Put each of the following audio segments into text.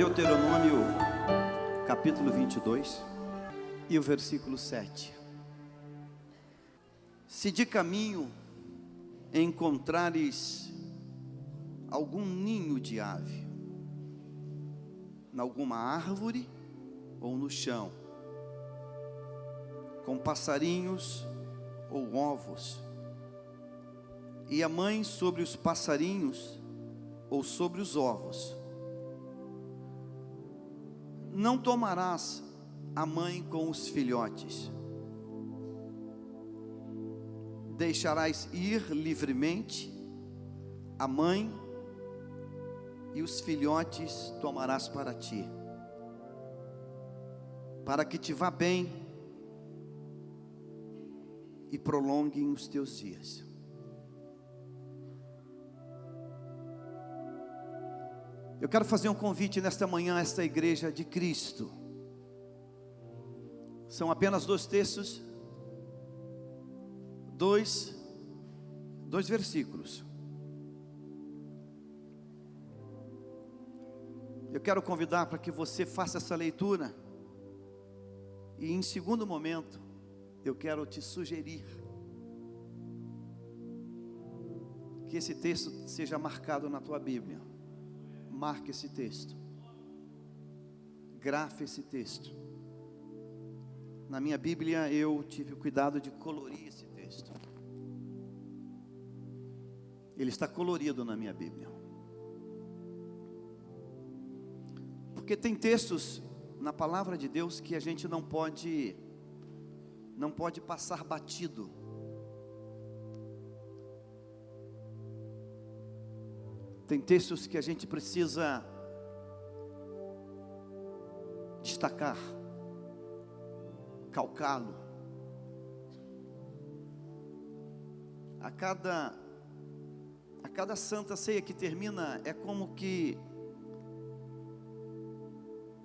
Deuteronômio, capítulo 22, e o versículo 7. Se de caminho encontrares algum ninho de ave, em alguma árvore ou no chão, com passarinhos ou ovos, e a mãe sobre os passarinhos ou sobre os ovos, não tomarás a mãe com os filhotes, deixarás ir livremente a mãe, e os filhotes tomarás para ti, para que te vá bem e prolonguem os teus dias. Eu quero fazer um convite nesta manhã a esta igreja de Cristo. São apenas dois textos, dois versículos. Eu quero convidar para que você faça essa leitura. E em segundo momento, eu quero te sugerir que esse texto seja marcado na tua Bíblia. Marque esse texto, grafe esse texto. Na minha Bíblia eu tive o cuidado de colorir esse texto. Ele está colorido na minha Bíblia. Porque tem textos na palavra de Deus que a gente não pode passar batido. Tem textos que a gente precisa destacar, calcá-lo. A cada santa ceia que termina, é como que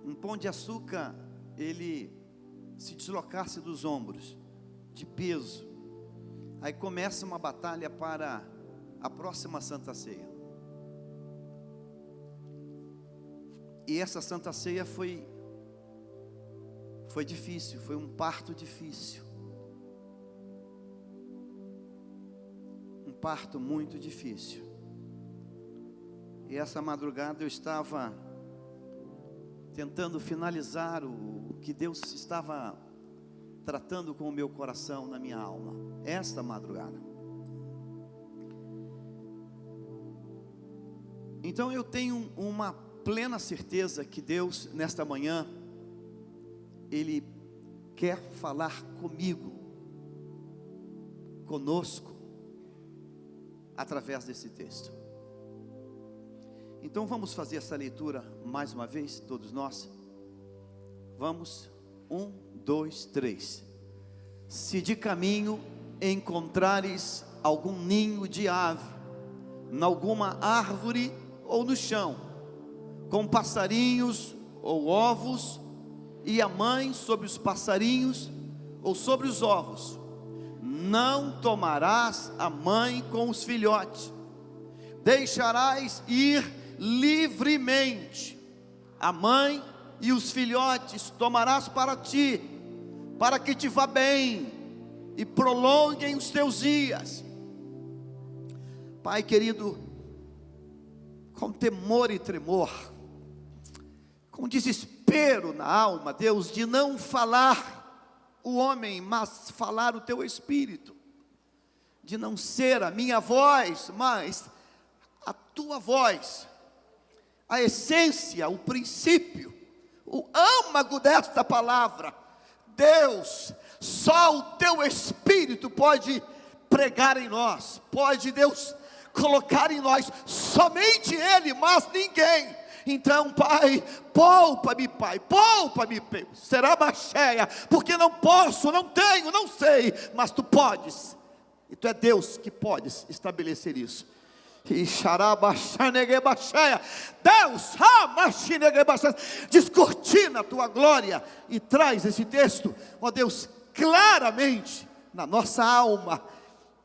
um pão de açúcar, ele se deslocasse dos ombros, de peso. Aí começa uma batalha para a próxima santa ceia. E essa santa ceia foi difícil, foi um parto difícil. Um parto muito difícil. E essa madrugada eu estava tentando finalizar o que Deus estava tratando com o meu coração, na minha alma. Esta madrugada. Então eu tenho uma plena certeza que Deus, nesta manhã, Ele quer falar comigo, conosco, através desse texto. Então vamos fazer essa leitura mais uma vez, todos nós. Vamos, 1, 2, 3. Se de caminho encontrares algum ninho de ave, em alguma árvore ou no chão, com passarinhos ou ovos, e a mãe sobre os passarinhos ou sobre os ovos, não tomarás a mãe com os filhotes, deixarás ir livremente a mãe, e os filhotes tomarás para ti, para que te vá bem e prolonguem os teus dias. Pai querido, com temor e tremor, com desespero na alma, Deus, de não falar o homem, mas falar o teu Espírito, de não ser a minha voz, mas a tua voz, a essência, o princípio, o âmago desta palavra. Deus, só o teu Espírito pode pregar em nós, pode, Deus, colocar em nós, somente Ele, mas ninguém. Então, Pai, poupa-me, Pai, poupa-me, será baixeia, porque não posso, não tenho, não sei, mas Tu podes, e Tu é Deus que podes estabelecer isso. Deus, descortina a Tua glória e traz esse texto, ó Deus, claramente na nossa alma.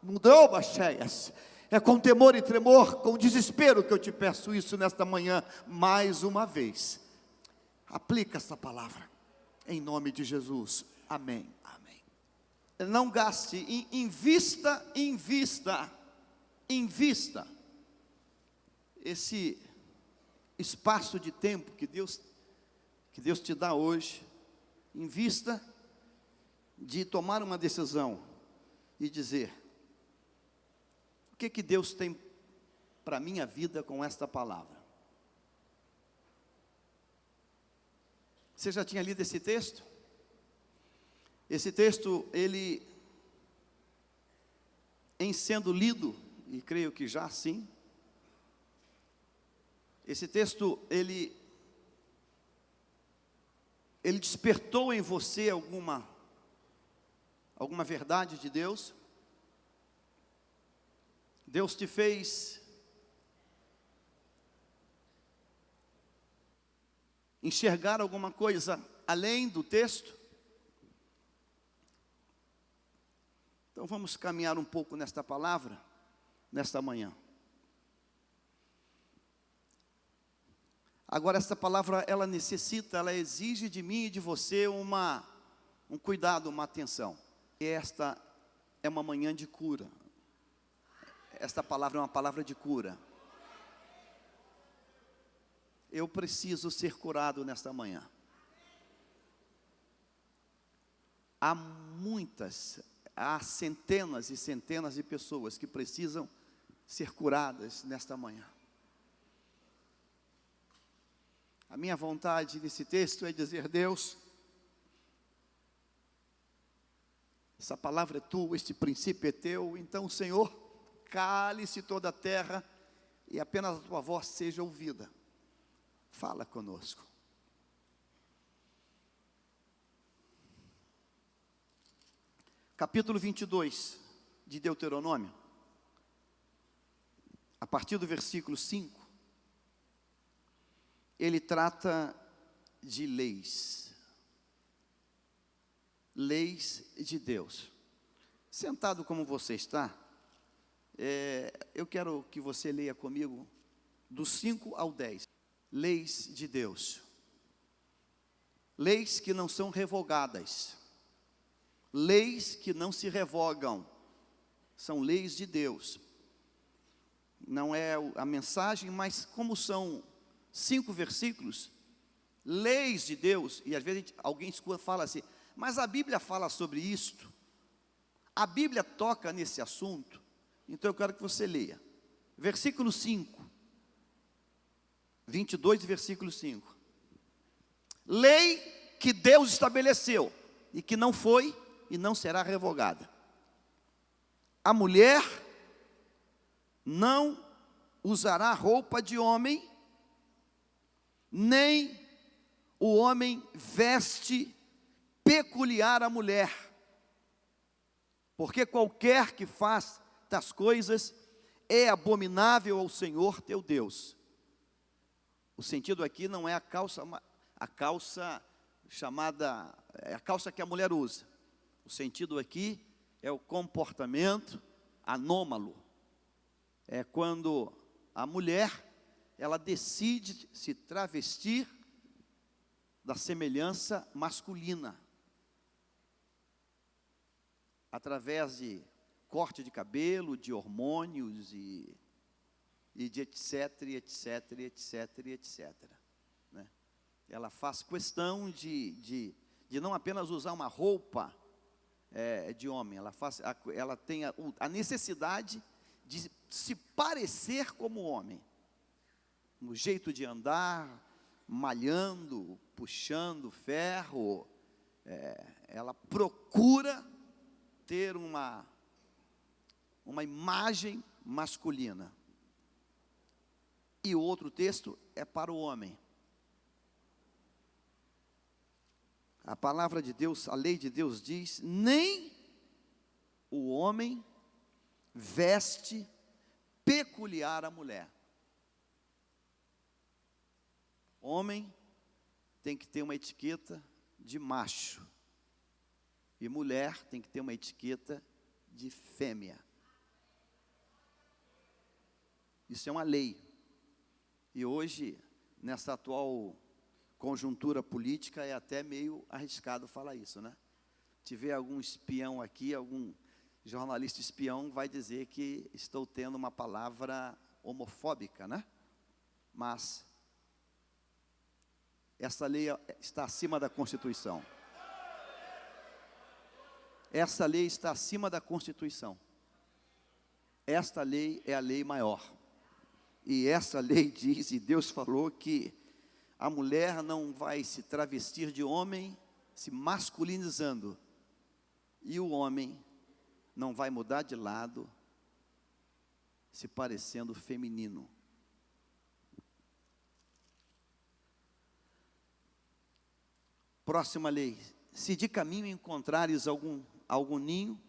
Mudou, baixeias. É com temor e tremor, com desespero que eu te peço isso nesta manhã, mais uma vez. Aplica essa palavra, em nome de Jesus, amém, amém. Não gaste, invista esse espaço de tempo que Deus te dá hoje, invista de tomar uma decisão e dizer: o que Deus tem para a minha vida com esta palavra? Você já tinha lido esse texto? Esse texto, ele, em sendo lido, e creio que já sim, esse texto, ele despertou em você alguma verdade de Deus. Deus te fez enxergar alguma coisa além do texto. Então vamos caminhar um pouco nesta palavra, nesta manhã. Agora esta palavra, ela exige de mim e de você um cuidado, uma atenção. E esta é uma manhã de cura. Esta palavra é uma palavra de cura. Eu preciso ser curado nesta manhã. Há centenas e centenas de pessoas que precisam ser curadas nesta manhã. A minha vontade nesse texto é dizer: Deus, essa palavra é tua, este princípio é teu, então, Senhor, cale-se toda a terra e apenas a tua voz seja ouvida. Fala conosco. Capítulo 22 de Deuteronômio, a partir do versículo 5, ele trata de leis de Deus. Sentado como você está, eu quero que você leia comigo do 5 ao 10. Leis de Deus. Leis que não são revogadas. Leis que não se revogam. São leis de Deus. Não é a mensagem, mas como são 5 versículos, leis de Deus, e às vezes alguém escuta, fala assim: mas a Bíblia fala sobre isto, a Bíblia toca nesse assunto. Então eu quero que você leia, versículo 5, 22, versículo 5, lei que Deus estabeleceu, e que não foi e não será revogada: a mulher não usará roupa de homem, nem o homem veste peculiar à mulher, porque qualquer que faz tais coisas é abominável ao Senhor teu Deus. O sentido aqui não é a calça chamada, é a calça que a mulher usa. O sentido aqui é o comportamento anômalo. É quando a mulher, ela decide se travestir da semelhança masculina, através de corte de cabelo, de hormônios e de etc, etc. Né? Ela faz questão de não apenas usar uma roupa de homem, ela tem a necessidade de se parecer como homem, no jeito de andar, malhando, puxando ferro, ela procura ter uma imagem masculina. E o outro texto é para o homem. A palavra de Deus, a lei de Deus diz: nem o homem veste peculiar à mulher. Homem tem que ter uma etiqueta de macho, e mulher tem que ter uma etiqueta de fêmea. Isso é uma lei. E hoje, nessa atual conjuntura política é até meio arriscado falar isso, né? Se tiver algum espião aqui, algum jornalista espião vai dizer que estou tendo uma palavra homofóbica, né? Mas essa lei está acima da Constituição. Essa lei está acima da Constituição. Esta lei é a lei maior. E essa lei diz, e Deus falou, que a mulher não vai se travestir de homem, se masculinizando, e o homem não vai mudar de lado, se parecendo feminino. Próxima lei: se de caminho encontrares algum ninho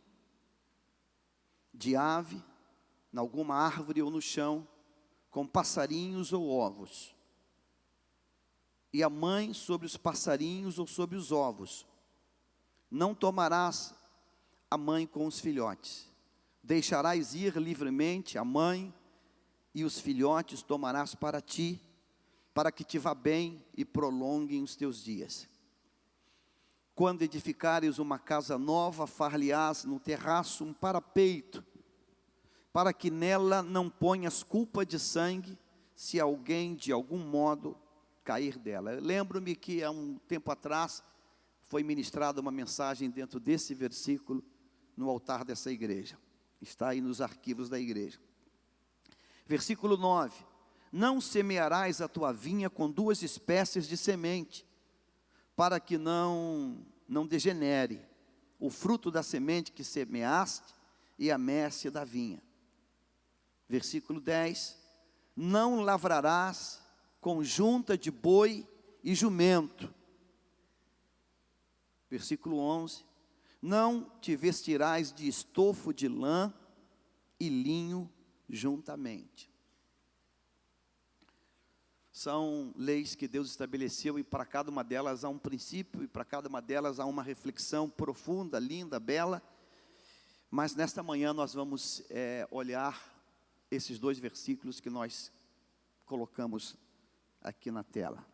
de ave, em alguma árvore ou no chão, com passarinhos ou ovos, e a mãe sobre os passarinhos ou sobre os ovos, não tomarás a mãe com os filhotes, deixarás ir livremente a mãe, e os filhotes tomarás para ti, para que te vá bem e prolonguem os teus dias. Quando edificares uma casa nova, far-lhe-ás no terraço um parapeito, para que nela não ponhas culpa de sangue, se alguém de algum modo cair dela. Eu lembro-me que há um tempo atrás foi ministrada uma mensagem dentro desse versículo no altar dessa igreja. Está aí nos arquivos da igreja. Versículo 9: não semearás a tua vinha com duas espécies de semente, para que não degenere o fruto da semente que semeaste e a messe da vinha. Versículo 10: não lavrarás com junta de boi e jumento. Versículo 11: não te vestirás de estofo de lã e linho juntamente. São leis que Deus estabeleceu, e para cada uma delas há um princípio, e para cada uma delas há uma reflexão profunda, linda, bela. Mas nesta manhã nós vamos olhar esses dois versículos que nós colocamos aqui na tela.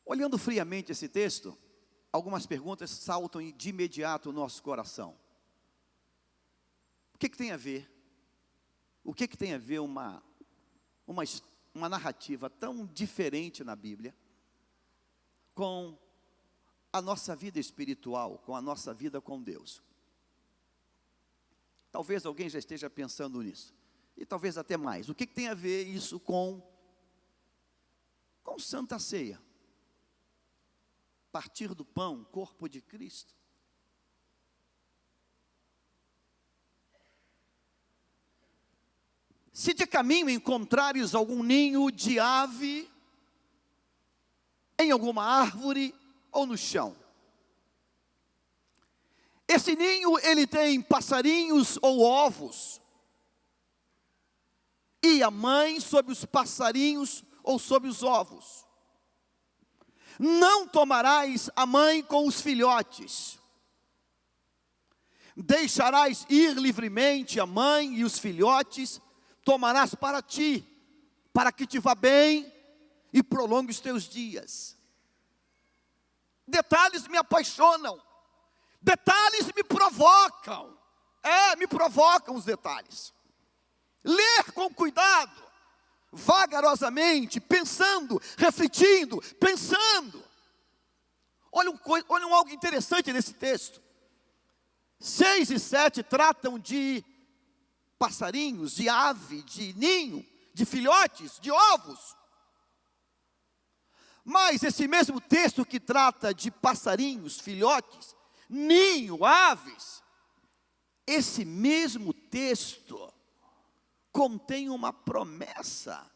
Olhando friamente esse texto, algumas perguntas saltam de imediato no nosso coração. O que tem a ver? O que tem a ver uma narrativa tão diferente na Bíblia com a nossa vida espiritual, com a nossa vida com Deus? Talvez alguém já esteja pensando nisso, e talvez até mais. O que tem a ver isso com Santa Ceia? Partir do pão, corpo de Cristo. Se de caminho encontrares algum ninho de ave, em alguma árvore ou no chão. Esse ninho, ele tem passarinhos ou ovos, e a mãe sobre os passarinhos ou sobre os ovos. Não tomarás a mãe com os filhotes, deixarás ir livremente a mãe e os filhotes, tomarás para ti, para que te vá bem e prolongue os teus dias. Detalhes me apaixonam, detalhes me provocam, me provocam os detalhes. Ler com cuidado, vagarosamente, pensando, refletindo, pensando. Olhem algo interessante nesse texto. 6 e 7 tratam de passarinhos, de ave, de ninho, de filhotes, de ovos. Mas esse mesmo texto que trata de passarinhos, filhotes, ninho, aves, esse mesmo texto contém uma promessa: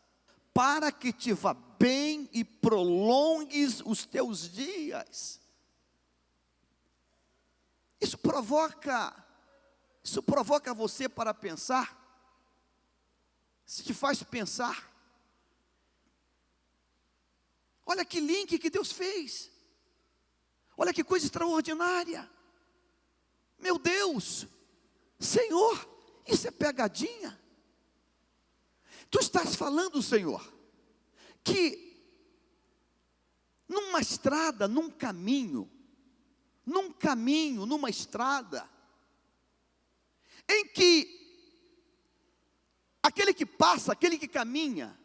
para que te vá bem e prolongues os teus dias. Isso provoca você para pensar, se te faz pensar. Olha que link que Deus fez, olha que coisa extraordinária. Meu Deus, Senhor, isso é pegadinha. Tu estás falando, Senhor, que numa estrada, numa estrada, em que aquele que passa, aquele que caminha,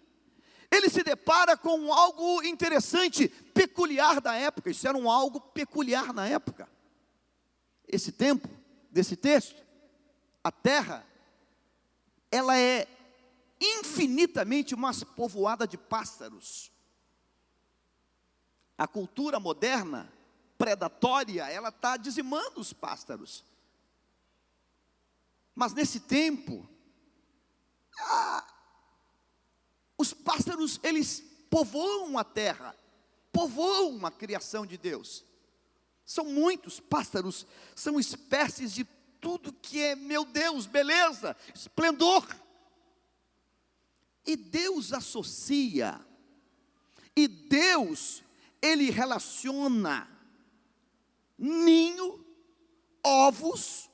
ele se depara com algo interessante, peculiar da época. Isso era algo peculiar na época. Esse tempo, desse texto, a terra, ela é infinitamente mais povoada de pássaros. A cultura moderna, predatória, ela está dizimando os pássaros. Mas nesse tempo, os pássaros, eles povoam a terra, povoam a criação de Deus. São muitos pássaros, são espécies de tudo que é, meu Deus, beleza, esplendor. E Deus associa, e Deus, Ele relaciona ninho, ovos,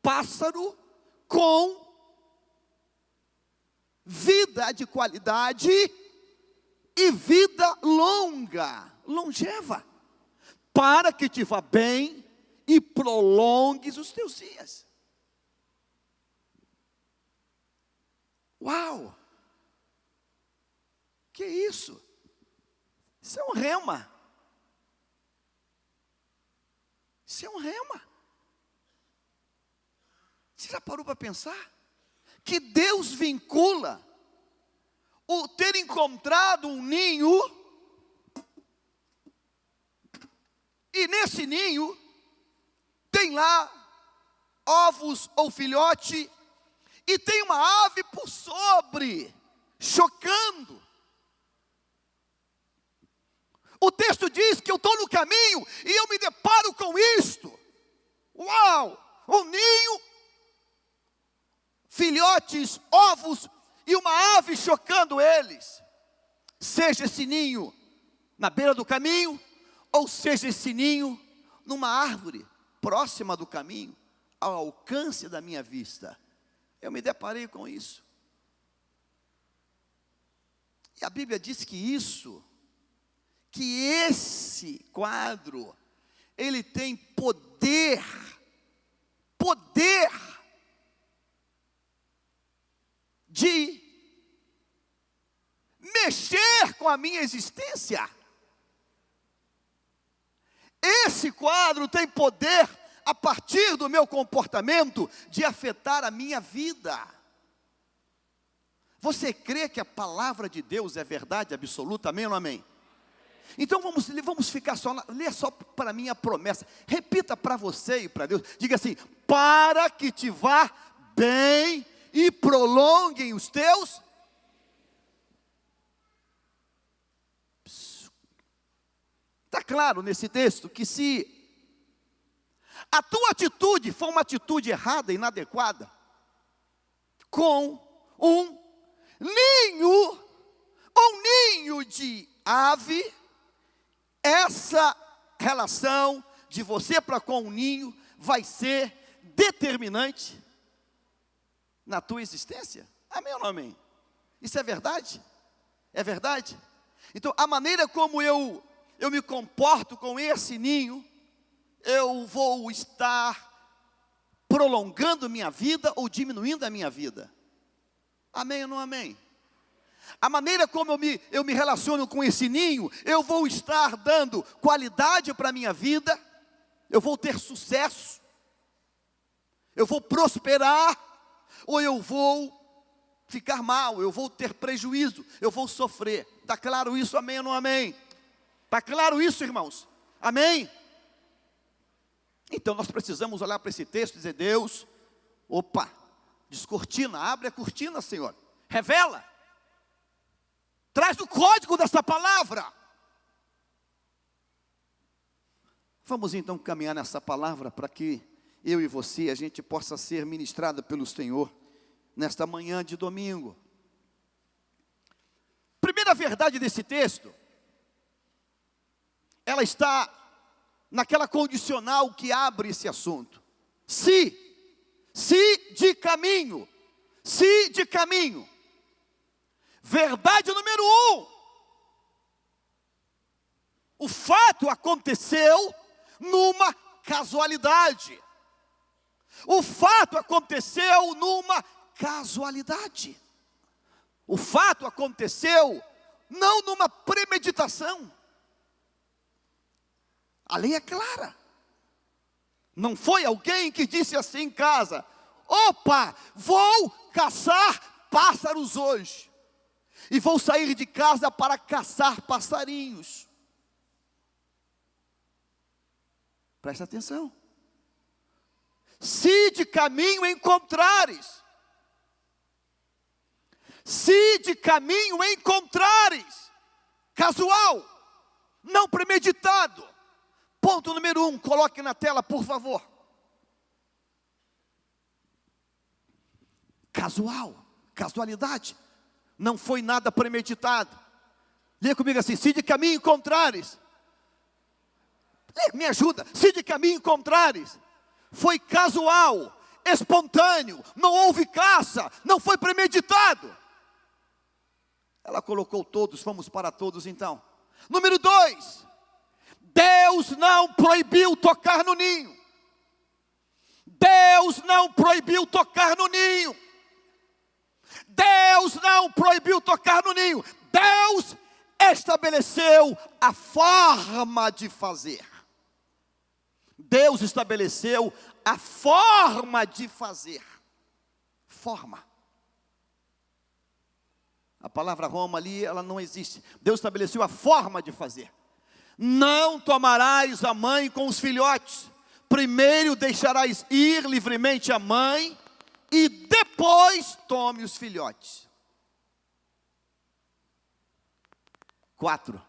pássaro com vida de qualidade e vida longa, longeva, para que te vá bem e prolongues os teus dias. Uau! Que isso? Isso é um rema. Isso é um rema. Você já parou para pensar? Que Deus vincula o ter encontrado um ninho, e nesse ninho tem lá ovos ou filhote, e tem uma ave por sobre, chocando. O texto diz que eu estou no caminho e eu me deparo com isto. Uau! Um ninho, filhotes, ovos e uma ave chocando eles. Seja esse ninho na beira do caminho, ou seja esse ninho numa árvore próxima do caminho, ao alcance da minha vista. Eu me deparei com isso. E a Bíblia diz que esse quadro, ele tem poder de mexer com a minha existência. Esse quadro tem poder, a partir do meu comportamento, de afetar a minha vida. Você crê que a palavra de Deus é verdade absoluta, amém ou não amém? Então vamos ficar só, lê só para mim a promessa, repita para você e para Deus, diga assim: para que te vá bem e prolonguem os teus. Está claro nesse texto que se a tua atitude for uma atitude errada, inadequada, com um ninho de ave, essa relação de você para com o ninho vai ser determinante na tua existência. Amém ou não amém? Isso é verdade? É verdade? Então, a maneira como eu me comporto com esse ninho, eu vou estar prolongando minha vida ou diminuindo a minha vida. Amém ou não amém? A maneira como eu me relaciono com esse ninho, eu vou estar dando qualidade para a minha vida, eu vou ter sucesso, eu vou prosperar, ou eu vou ficar mal, eu vou ter prejuízo, eu vou sofrer. Está claro isso, amém ou não amém? Está claro isso, irmãos? Amém? Então nós precisamos olhar para esse texto e dizer: Deus, opa, descortina, abre a cortina, Senhor, revela, traz o código dessa palavra. Vamos então caminhar nessa palavra para que eu e você, a gente possa ser ministrado pelo Senhor nesta manhã de domingo. Primeira verdade desse texto, ela está naquela condicional que abre esse assunto. Se de caminho. Verdade número 1. O fato aconteceu numa casualidade. O fato aconteceu numa casualidade. O fato aconteceu não numa premeditação. A lei é clara. Não foi alguém que disse assim em casa: opa, vou caçar pássaros hoje. E vou sair de casa para caçar passarinhos. Presta atenção. Se de caminho encontrares. Se de caminho encontrares. Casual. Não premeditado. Ponto número 1, coloque na tela, por favor. Casual, casualidade. Não foi nada premeditado. Leia comigo assim: se de caminho encontrares. Me ajuda. Se de caminho encontrares. Foi casual, espontâneo, não houve caça, não foi premeditado. Ela colocou todos, vamos para todos então. Número 2. Deus não proibiu tocar no ninho. Deus não proibiu tocar no ninho. Deus não proibiu tocar no ninho. Deus estabeleceu a forma de fazer. Deus estabeleceu a forma de fazer. Forma. A palavra Roma ali, ela não existe. Deus estabeleceu a forma de fazer. Não tomarás a mãe com os filhotes. Primeiro deixarás ir livremente a mãe, e depois tome os filhotes. 4.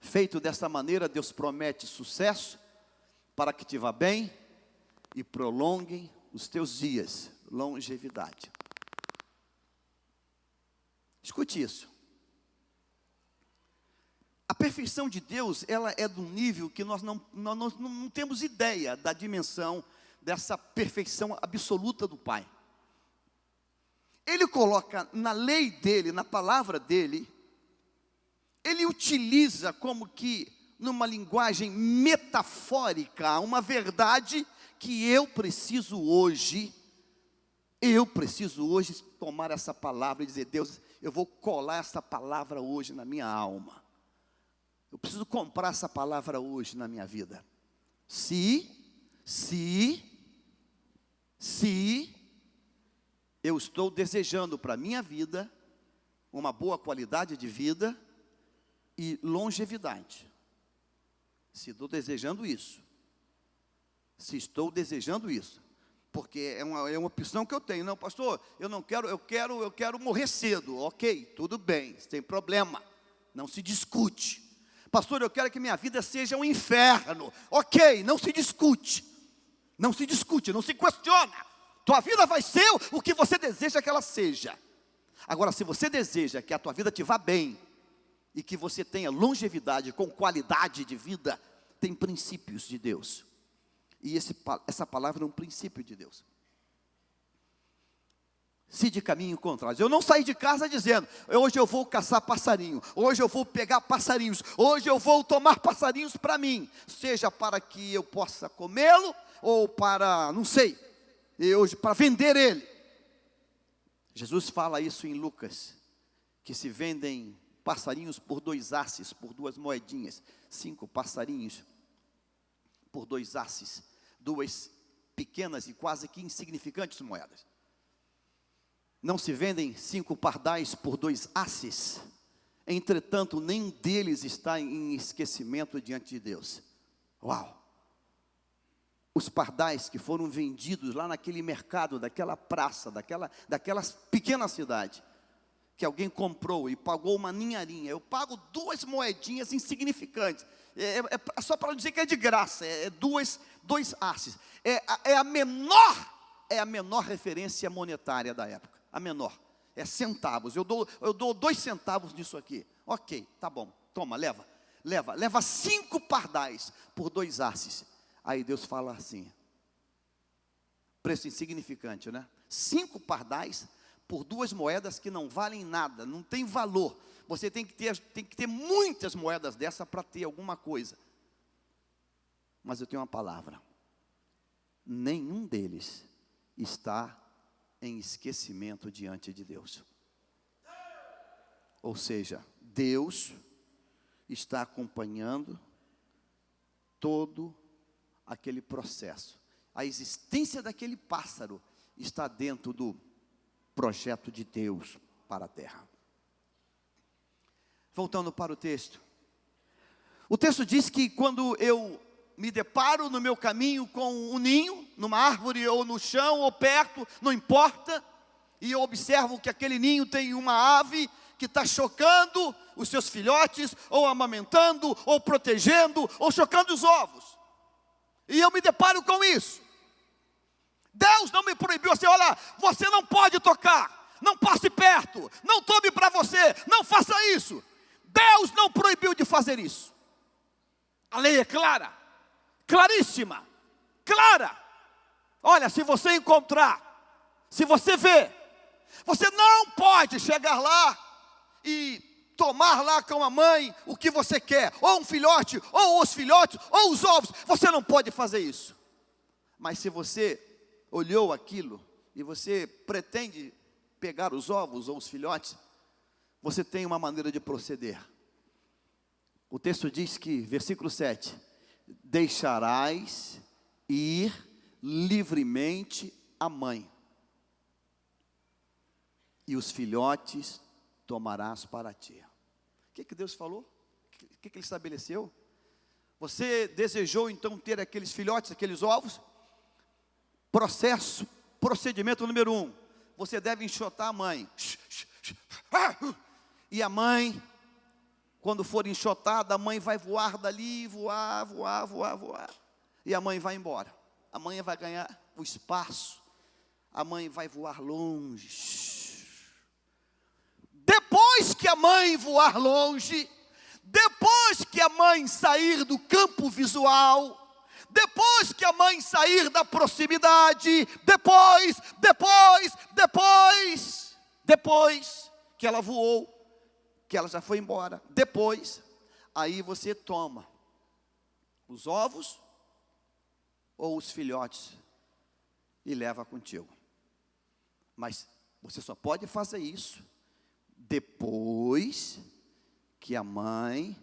Feito desta maneira, Deus promete sucesso, para que te vá bem, e prolonguem os teus dias, longevidade. Escute isso. A perfeição de Deus, ela é do nível que nós não temos ideia da dimensão dessa perfeição absoluta do Pai. Ele coloca na lei dele, na palavra dele, ele utiliza como que numa linguagem metafórica, uma verdade que eu preciso hoje tomar essa palavra e dizer: Deus, eu vou colar essa palavra hoje na minha alma. Eu preciso comprar essa palavra hoje na minha vida. Se eu estou desejando para a minha vida uma boa qualidade de vida e longevidade. Se estou desejando isso. Se estou desejando isso. Porque é uma opção que eu tenho. Não, pastor, eu quero morrer cedo. Ok, tudo bem, sem problema. Não se discute. Pastor, eu quero que minha vida seja um inferno. Ok, não se discute. Não se discute, não se questiona. Tua vida vai ser o que você deseja que ela seja. Agora, se você deseja que a tua vida te vá bem, e que você tenha longevidade com qualidade de vida, tem princípios de Deus. E essa palavra é um princípio de Deus. Se de caminho encontrares. Eu não saí de casa dizendo: hoje eu vou caçar passarinho, hoje eu vou pegar passarinhos, hoje eu vou tomar passarinhos para mim, seja para que eu possa comê-lo, ou para, não sei, hoje para vender ele. Jesus fala isso em Lucas, que se vendem passarinhos por 2 asses, por 2 moedinhas, 5 passarinhos por 2 asses, 2 pequenas e quase que insignificantes moedas. Não se vendem 5 pardais por 2 asses. Entretanto, nenhum deles está em esquecimento diante de Deus. Uau! Os pardais que foram vendidos lá naquele mercado, daquela praça, daquela pequena cidade, que alguém comprou e pagou uma ninharinha. Eu pago 2 moedinhas insignificantes. É só para dizer que é de graça. É 2 asses. É a menor referência monetária da época. A menor. É centavos. Eu dou 2 centavos nisso aqui. Ok, tá bom. Toma, leva. Leva 5 pardais por 2 asses. Aí Deus fala assim. Preço insignificante, né? 5 pardais por 2 moedas que não valem nada, não tem valor. Você tem que ter muitas moedas dessa para ter alguma coisa. Mas eu tenho uma palavra: nenhum deles está em esquecimento diante de Deus. Ou seja, Deus está acompanhando todo aquele processo. A existência daquele pássaro está dentro do projeto de Deus para a terra. Voltando para o texto. O texto diz que quando eu me deparo no meu caminho com um ninho, numa árvore ou no chão ou perto, não importa, e eu observo que aquele ninho tem uma ave que está chocando os seus filhotes, ou amamentando, ou protegendo, ou chocando os ovos, e eu me deparo com isso. Deus não me proibiu assim: olha, você não pode tocar, não passe perto, não tome para você, não faça isso. Deus não proibiu de fazer isso. A lei é clara, claríssima, clara. Olha, se você encontrar, se você ver, você não pode chegar lá e tomar lá com a mãe o que você quer, ou um filhote, ou os filhotes, ou os ovos. Você não pode fazer isso. Mas se você olhou aquilo e você pretende pegar os ovos ou os filhotes, você tem uma maneira de proceder. O texto diz que, versículo 7, deixarás ir livremente a mãe, e os filhotes tomarás para ti. O que Deus falou? O que Ele estabeleceu? Você desejou então ter aqueles filhotes, aqueles ovos? Procedimento número 1, você deve enxotar a mãe. E a mãe, quando for enxotada, a mãe vai voar dali, voar. E a mãe vai embora. A mãe vai ganhar o espaço. A mãe vai voar longe. Depois que a mãe voar longe, depois que a mãe sair do campo visual, depois que a mãe sair da proximidade, depois que ela voou, que ela já foi embora, depois, aí você toma os ovos ou os filhotes e leva contigo. Mas você só pode fazer isso depois que a mãe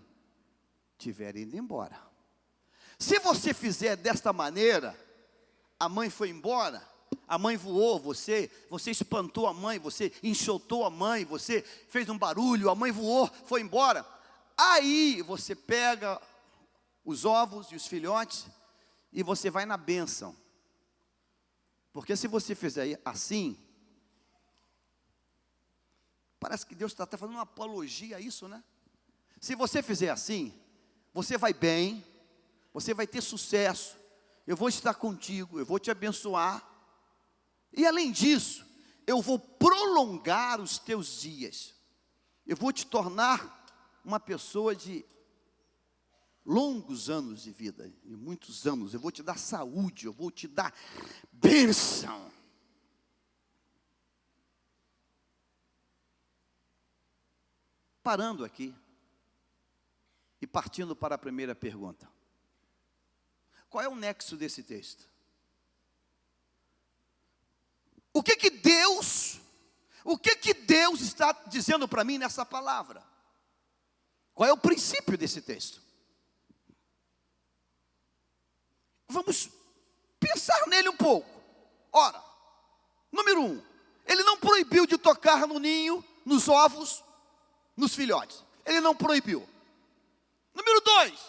tiver ido embora. Se você fizer desta maneira, a mãe foi embora, a mãe voou, você espantou a mãe, você enxotou a mãe, você fez um barulho, a mãe voou, foi embora. Aí você pega os ovos e os filhotes e você vai na bênção. Porque se você fizer assim, parece que Deus está até fazendo uma apologia a isso, né? Se você fizer assim, você vai bem, você vai ter sucesso, eu vou estar contigo, eu vou te abençoar. E além disso, eu vou prolongar os teus dias. Eu vou te tornar uma pessoa de longos anos de vida, de muitos anos. Eu vou te dar saúde, eu vou te dar bênção. Parando aqui e partindo para a primeira pergunta. Qual é o nexo desse texto? O que Deus está dizendo para mim nessa palavra? Qual é o princípio desse texto? Vamos pensar nele um pouco. Ora, número 1, ele não proibiu de tocar no ninho, nos ovos, nos filhotes. Ele não proibiu. Número 2,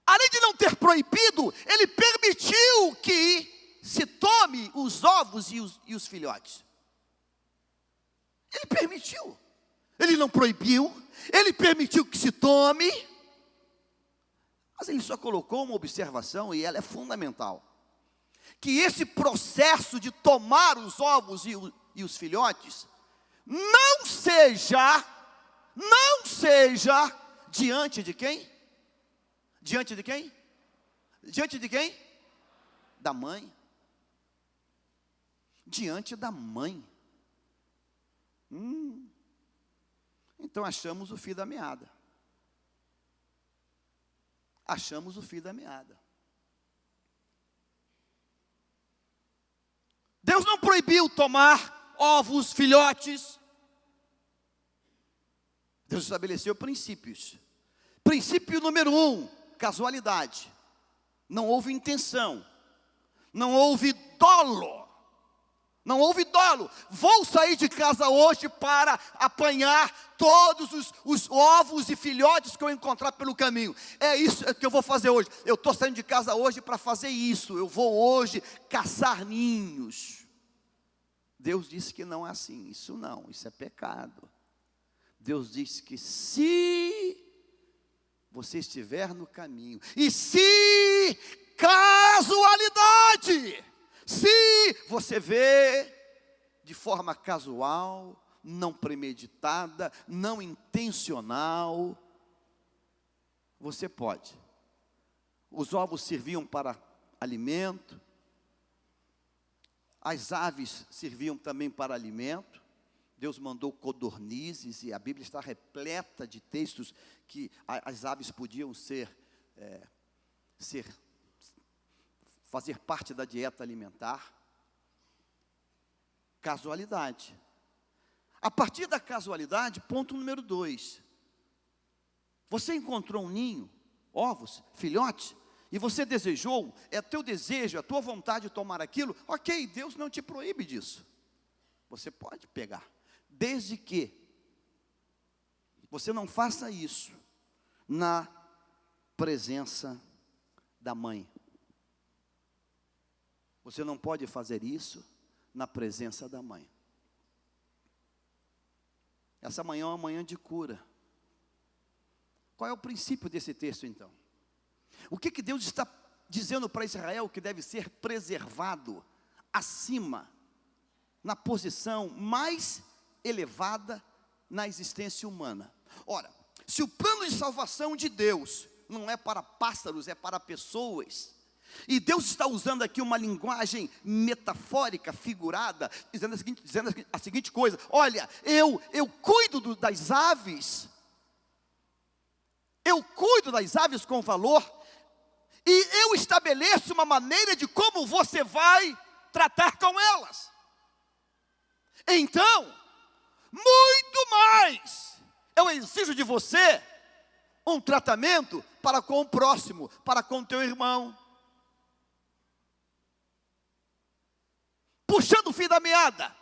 além de não ter proibido, ele permitiu que se tome os ovos e os filhotes. Ele permitiu. Ele não proibiu, ele permitiu que se tome. Mas ele só colocou uma observação, e ela é fundamental. Que esse processo de tomar os ovos e os filhotes não seja diante de quem? Diante de quem? Diante de quem? Da mãe. Diante da mãe. Então achamos o fio da meada. Achamos o fio da meada. Deus não proibiu tomar ovos, filhotes. Deus estabeleceu princípios. Princípio número 1, casualidade. Não houve intenção. Não houve dolo. Não houve dolo. Vou sair de casa hoje para apanhar todos os ovos e filhotes que eu encontrar pelo caminho. É isso que eu vou fazer hoje. Eu estou saindo de casa hoje para fazer isso. Eu vou hoje caçar ninhos. Deus disse que não é assim. Isso não, isso é pecado. Deus disse que se você estiver no caminho, e se casualidade, se você vê de forma casual, não premeditada, não intencional, você pode. Os ovos serviam para alimento, as aves serviam também para alimento. Deus mandou codornizes, e a Bíblia está repleta de textos que as aves podiam fazer parte da dieta alimentar. Casualidade. A partir da casualidade, ponto número 2. Você encontrou um ninho, ovos, filhotes, e você desejou, é teu desejo, é tua vontade de tomar aquilo, ok, Deus não te proíbe disso. Você pode pegar, desde que você não faça isso na presença da mãe. Você não pode fazer isso na presença da mãe. Essa manhã é uma manhã de cura. Qual é o princípio desse texto então? O que Deus está dizendo para Israel que deve ser preservado acima, na posição mais elevada na existência humana? Ora, se o plano de salvação de Deus não é para pássaros, é para pessoas, e Deus está usando aqui uma linguagem metafórica, figurada, dizendo a seguinte coisa: olha, eu cuido das aves, eu cuido das aves com valor, e eu estabeleço uma maneira de como você vai tratar com elas. Então, muito mais, eu exijo de você um tratamento para com o próximo, para com o teu irmão. Puxando o fio da meada,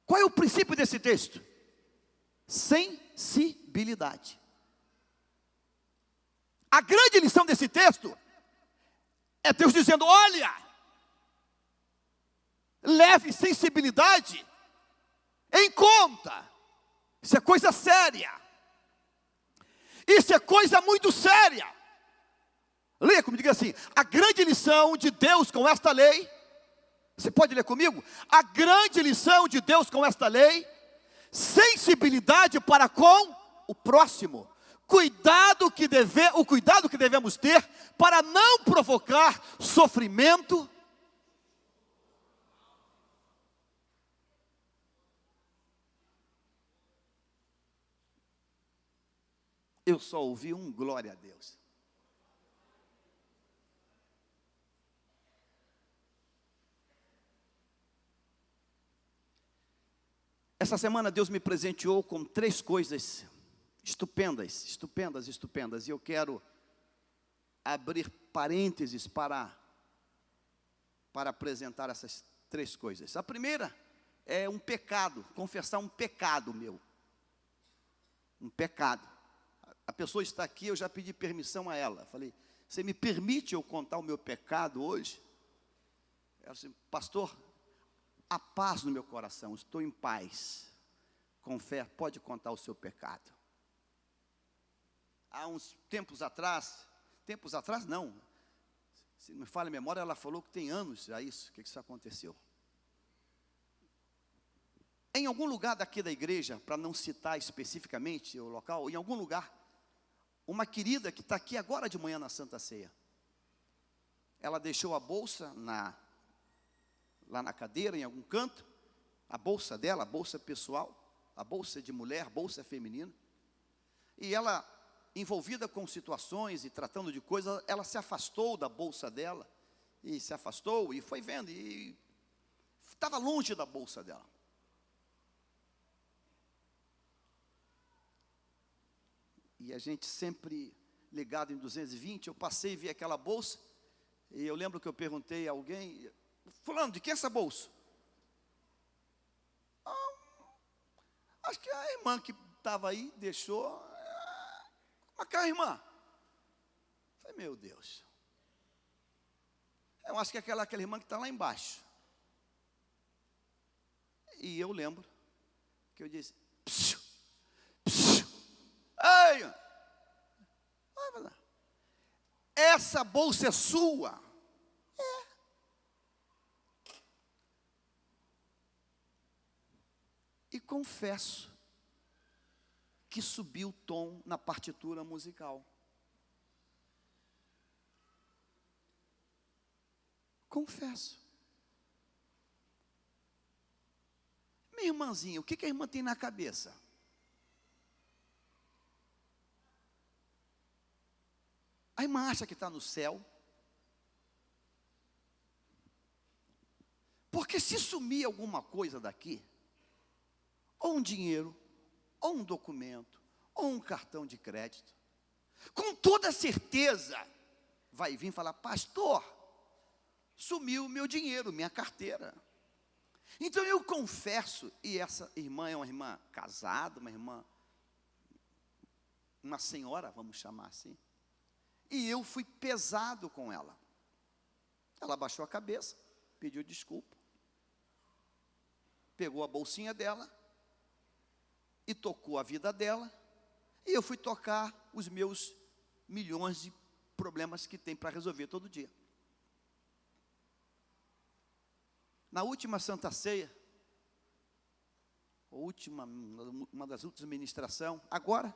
qual é o princípio desse texto? Sensibilidade. A grande lição desse texto é Deus dizendo: olha, leve sensibilidade em conta. Isso é coisa séria. Isso é coisa muito séria. Leia comigo, diga assim: a grande lição de Deus com esta lei. Você pode ler comigo? A grande lição de Deus com esta lei: sensibilidade para com o próximo. O cuidado que devemos ter para não provocar sofrimento. Eu só ouvi um glória a Deus. Essa semana Deus me presenteou com 3 coisas estupendas, e eu quero abrir parênteses para apresentar essas 3 coisas. A primeira é um pecado, confessar um pecado meu. Um pecado. A pessoa está aqui, eu já pedi permissão a ela. Falei: você me permite eu contar o meu pecado hoje? Ela disse: pastor, há paz no meu coração, estou em paz. Confere, pode contar o seu pecado. Há uns tempos atrás não, se não me falha a memória, ela falou que tem anos já isso, que isso aconteceu. Em algum lugar daqui da igreja, para não citar especificamente o local, em algum lugar, uma querida que está aqui agora de manhã na Santa Ceia, ela deixou a bolsa lá na cadeira, em algum canto, a bolsa dela, a bolsa pessoal, a bolsa de mulher, bolsa feminina. E ela, envolvida com situações e tratando de coisas, ela se afastou da bolsa dela, e se afastou, e foi vendo, e estava longe da bolsa dela. E a gente sempre ligado em 220, eu passei e vi aquela bolsa, e eu lembro que eu perguntei a alguém, fulano, de quem é essa bolsa? Acho que a irmã que estava aí deixou. Mas cá, irmã. Eu falei, meu Deus. Eu acho que é aquela irmã que está lá embaixo. E eu lembro que eu disse, psiu, psiu. Ai, essa bolsa é sua? É. E confesso que subiu o tom na partitura musical. Confesso. Minha irmãzinha, o que a irmã tem na cabeça? A irmã acha que está no céu? Porque se sumir alguma coisa daqui, ou um dinheiro, ou um documento, ou um cartão de crédito, com toda certeza, vai vir falar, pastor, sumiu o meu dinheiro, minha carteira. Então eu confesso, e essa irmã é uma irmã casada, uma senhora, vamos chamar assim, e eu fui pesado com ela. Ela abaixou a cabeça, pediu desculpa, pegou a bolsinha dela, e tocou a vida dela, e eu fui tocar os meus milhões de problemas que tem para resolver todo dia. Na última Santa Ceia, uma das últimas ministrações, agora,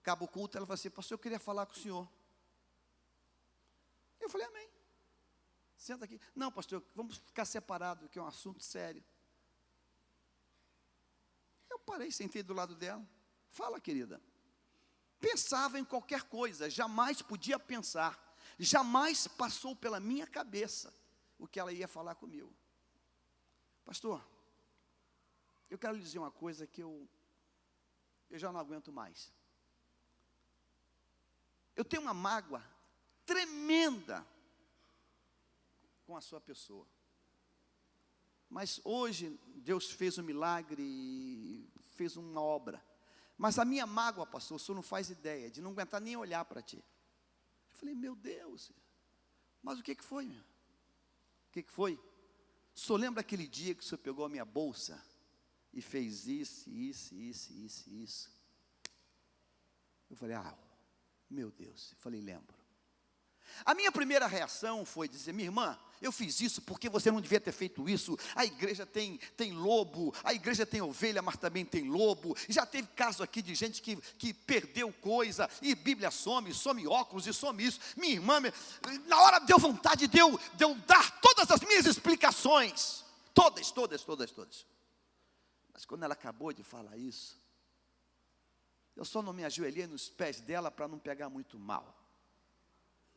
acaba o culto, ela falou assim, pastor, eu queria falar com o senhor. Eu falei, amém. Senta aqui. Não, pastor, vamos ficar separados, que é um assunto sério. Eu parei, sentei do lado dela. Fala, querida. Pensava em qualquer coisa, jamais podia pensar, jamais passou pela minha cabeça o que ela ia falar comigo. Pastor, eu quero lhe dizer uma coisa que eu já não aguento mais. Eu tenho uma mágoa tremenda com a sua pessoa. Mas hoje Deus fez um milagre e fez uma obra. Mas a minha mágoa, pastor, o senhor não faz ideia de não aguentar nem olhar para ti. Eu falei, meu Deus, mas o que foi, meu? O que foi? O senhor lembra aquele dia que o senhor pegou a minha bolsa e fez isso. Eu falei, meu Deus. Eu falei, lembro. A minha primeira reação foi dizer, minha irmã, eu fiz isso porque você não devia ter feito isso. A igreja tem lobo, a igreja tem ovelha, mas também tem lobo. Já teve caso aqui de gente que perdeu coisa, e Bíblia some óculos e some isso. Minha irmã, na hora deu vontade de eu dar todas as minhas explicações. Todas. Mas quando ela acabou de falar isso, eu só não me ajoelhei nos pés dela para não pegar muito mal.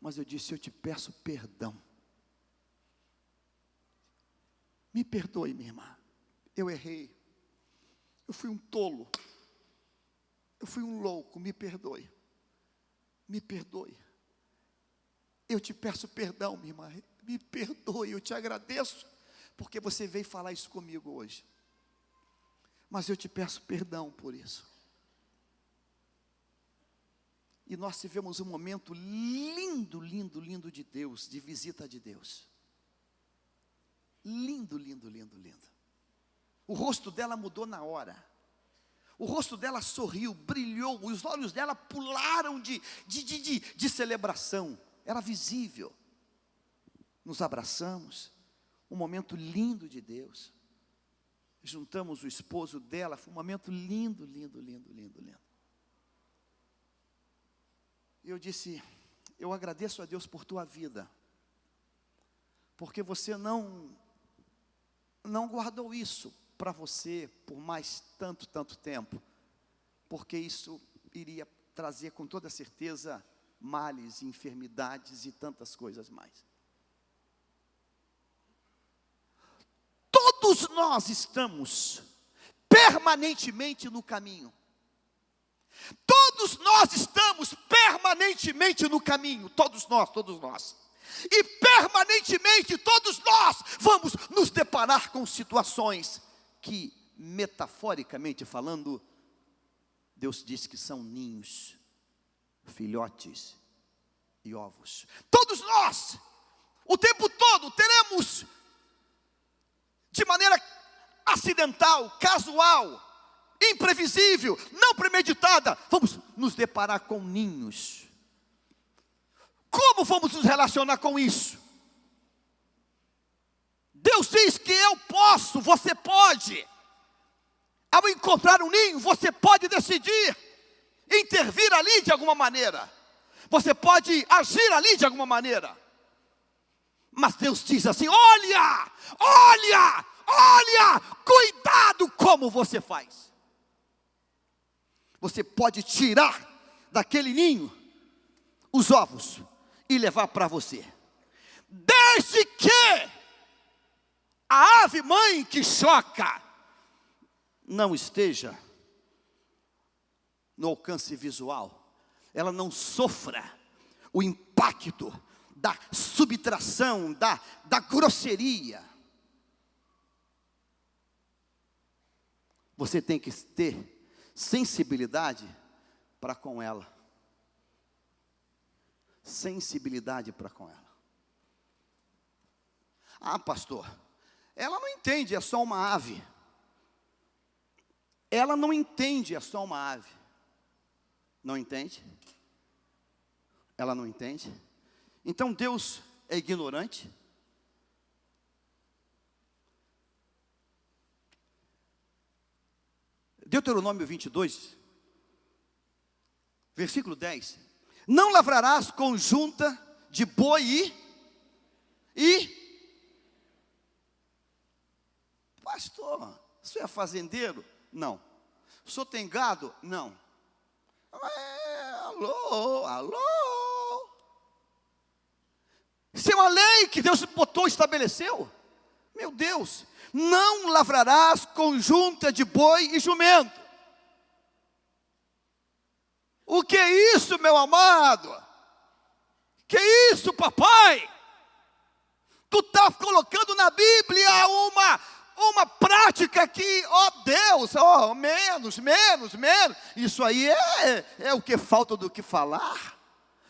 Mas eu disse, eu te peço perdão. Me perdoe, minha irmã. Eu errei. Eu fui um tolo. Eu fui um louco. Me perdoe. Me perdoe. Eu te peço perdão, minha irmã. Me perdoe. Eu te agradeço. Porque você veio falar isso comigo hoje. Mas eu te peço perdão por isso. E nós tivemos um momento lindo de Deus, de visita de Deus. Lindo. O rosto dela mudou na hora. O rosto dela sorriu, brilhou, os olhos dela pularam de celebração. Era visível. Nos abraçamos, um momento lindo de Deus. Juntamos o esposo dela, foi um momento lindo. Eu disse, eu agradeço a Deus por tua vida, porque você não guardou isso para você por mais tanto tempo, porque isso iria trazer com toda certeza males, enfermidades e tantas coisas mais. Todos nós estamos permanentemente no caminho. Todos nós estamos permanentemente no caminho, todos nós. E permanentemente todos nós vamos nos deparar com situações que, metaforicamente falando, Deus diz que são ninhos, filhotes e ovos. Todos nós, o tempo todo, teremos, de maneira acidental, casual, imprevisível, não premeditada, vamos nos deparar com ninhos. Como vamos nos relacionar com isso? Deus diz que eu posso, você pode. Ao encontrar um ninho, você pode decidir intervir ali de alguma maneira. Você pode agir ali de alguma maneira. Mas Deus diz assim: olha, cuidado como você faz. Você pode tirar daquele ninho os ovos e levar para você, desde que a ave mãe que choca não esteja no alcance visual, ela não sofra o impacto da subtração, da grosseria. Você tem que ter sensibilidade para com ela. Sensibilidade para com ela. Ah, pastor, ela não entende, é só uma ave. Ela não entende, é só uma ave. Não entende? Ela não entende? Então Deus é ignorante? Deuteronômio 22, versículo 10. Não lavrarás conjunta de boi pastor, o senhor é fazendeiro? Não. O senhor tem gado? Não. Alô? Isso é uma lei que Deus botou, estabeleceu. Meu Deus, não lavrarás conjunta de boi e jumento. O que é isso, meu amado? Que é isso, papai? Tu está colocando na Bíblia uma prática que, ó Deus, menos. Isso aí é o que falta do que falar.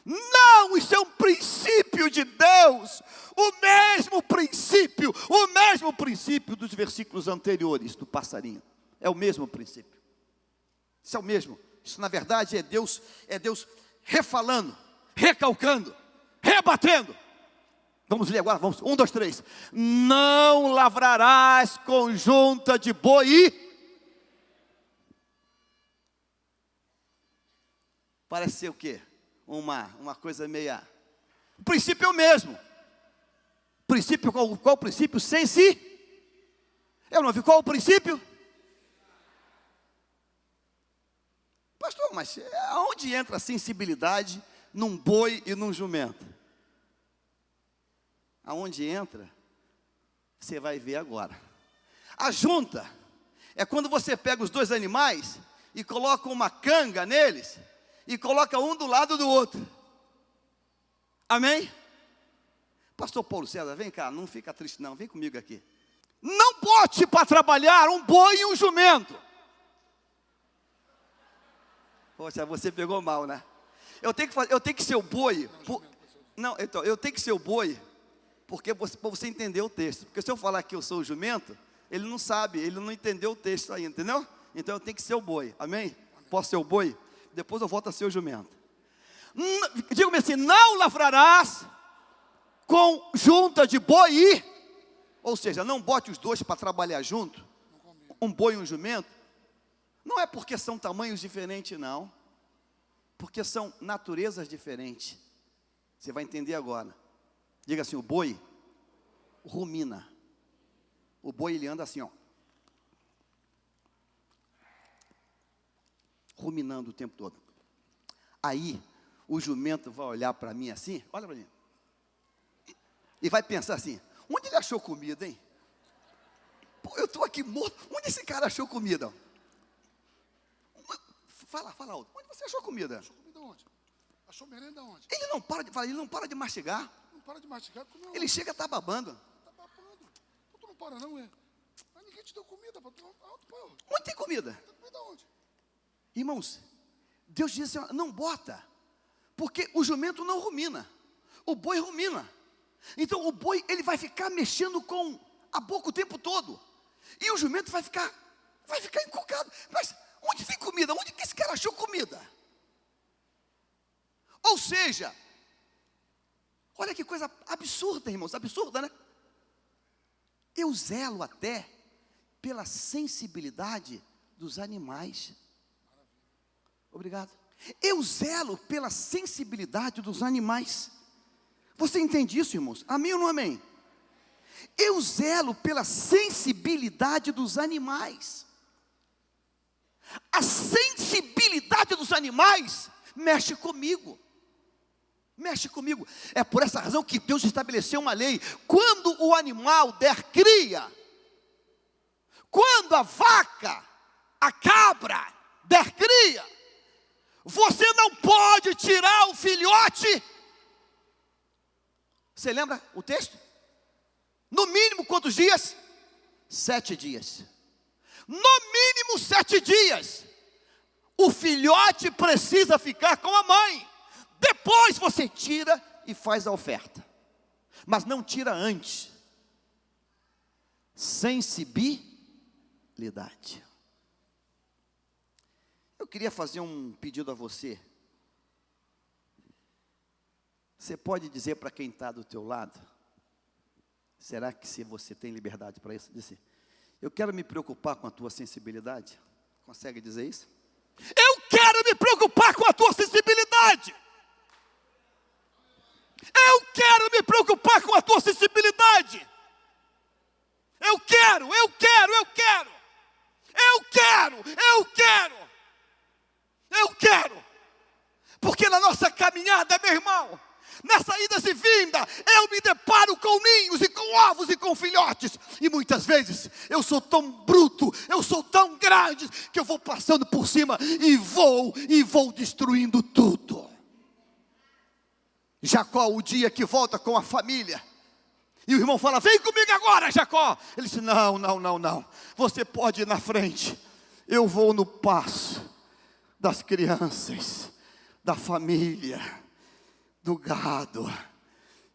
Não, isso é um princípio de Deus. O mesmo princípio dos versículos anteriores do passarinho. É o mesmo princípio. Isso é o mesmo. Isso na verdade é Deus refalando, recalcando, rebatendo. Vamos ler agora, vamos, 1, 2, 3. Não lavrarás conjunta de boi. Parece ser o quê? Uma coisa meia. O princípio é o mesmo. Qual o princípio? Eu não vi qual o princípio? Pastor, mas aonde entra a sensibilidade num boi e num jumento? Aonde entra, você vai ver agora. A junta é quando você pega os dois animais e coloca uma canga neles e coloca um do lado do outro. Amém? Pastor Paulo César, vem cá, não fica triste não, vem comigo aqui. Não bote para trabalhar um boi e um jumento. Poxa, você pegou mal, né? Eu tenho que ser o boi. Não, então, eu tenho que ser o boi, porque para você entender o texto. Porque se eu falar que eu sou o jumento, ele não sabe, ele não entendeu o texto ainda, entendeu? Então eu tenho que ser o boi, amém? Posso ser o boi? Depois eu volto a ser o jumento. Diga-me assim: não lavrarás com junta de boi, ou seja, não bote os dois para trabalhar junto, um boi e um jumento. Não é porque são tamanhos diferentes, não, porque são naturezas diferentes. Você vai entender agora. Diga assim: o boi rumina. O boi ele anda assim, ó. ruminando o tempo todo. Aí, o jumento vai olhar para mim assim, olha para mim, e vai pensar assim: onde ele achou comida, hein? Pô, eu estou aqui morto, onde esse cara achou comida? Fala alto, onde você achou comida? Achou comida onde? Achou merenda onde? Ele não para de falar, ele não para de mastigar. Não para de mastigar, comeu. Ele chega a estar babando. Tá babando. Tu não para não, é? Mas ninguém te deu comida, pô. Onde tem comida? Tem comida onde? Irmãos, Deus diz assim: não bota, porque o jumento não rumina, o boi rumina. Então o boi, ele vai ficar mexendo com a boca o tempo todo, e o jumento vai ficar encucado. Mas onde tem comida? Onde que esse cara achou comida? Ou seja, olha que coisa absurda, irmãos, absurda, né? Eu zelo até pela sensibilidade dos animais. Obrigado. Eu zelo pela sensibilidade dos animais. Você entende isso, irmãos? Amém ou não amém? Eu zelo pela sensibilidade dos animais. A sensibilidade dos animais mexe comigo. Mexe comigo. É por essa razão que Deus estabeleceu uma lei. Quando o animal der cria, quando a vaca, a cabra der cria, você não pode tirar o filhote. Você lembra o texto? No mínimo quantos dias? 7 dias. No mínimo 7 dias. O filhote precisa ficar com a mãe. Depois você tira e faz a oferta. Mas não tira antes. Sensibilidade. Eu queria fazer um pedido a você. Você pode dizer para quem está do teu lado? Será que se você tem liberdade para isso? Dizer: eu quero me preocupar com a tua sensibilidade. Consegue dizer isso? Eu quero me preocupar com a tua sensibilidade. Eu quero me preocupar com a tua sensibilidade. Eu quero. Porque na nossa caminhada, meu irmão, nessa ida e vinda, eu me deparo com ninhos e com ovos e com filhotes. E muitas vezes eu sou tão bruto, eu sou tão grande, que eu vou passando por cima e vou destruindo tudo. Jacó, o dia que volta com a família, e o irmão fala: vem comigo agora, Jacó. Ele disse: não, você pode ir na frente, eu vou no passo das crianças, da família, do gado,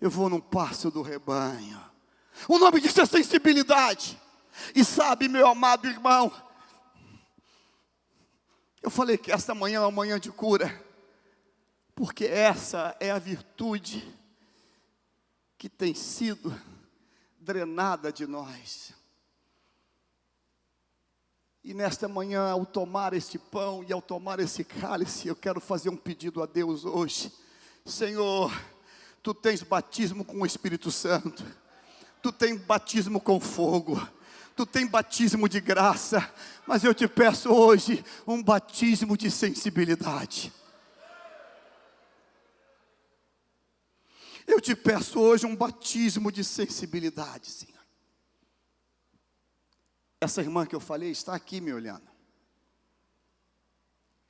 eu vou no passo do rebanho. O nome disso é sensibilidade. E sabe, meu amado irmão, eu falei que esta manhã é uma manhã de cura, porque essa é a virtude que tem sido drenada de nós. E nesta manhã, ao tomar este pão e ao tomar esse cálice, eu quero fazer um pedido a Deus hoje. Senhor, Tu tens batismo com o Espírito Santo, Tu tens batismo com fogo, Tu tens batismo de graça, mas eu te peço hoje um batismo de sensibilidade. Eu te peço hoje um batismo de sensibilidade, Senhor. Essa irmã que eu falei está aqui me olhando.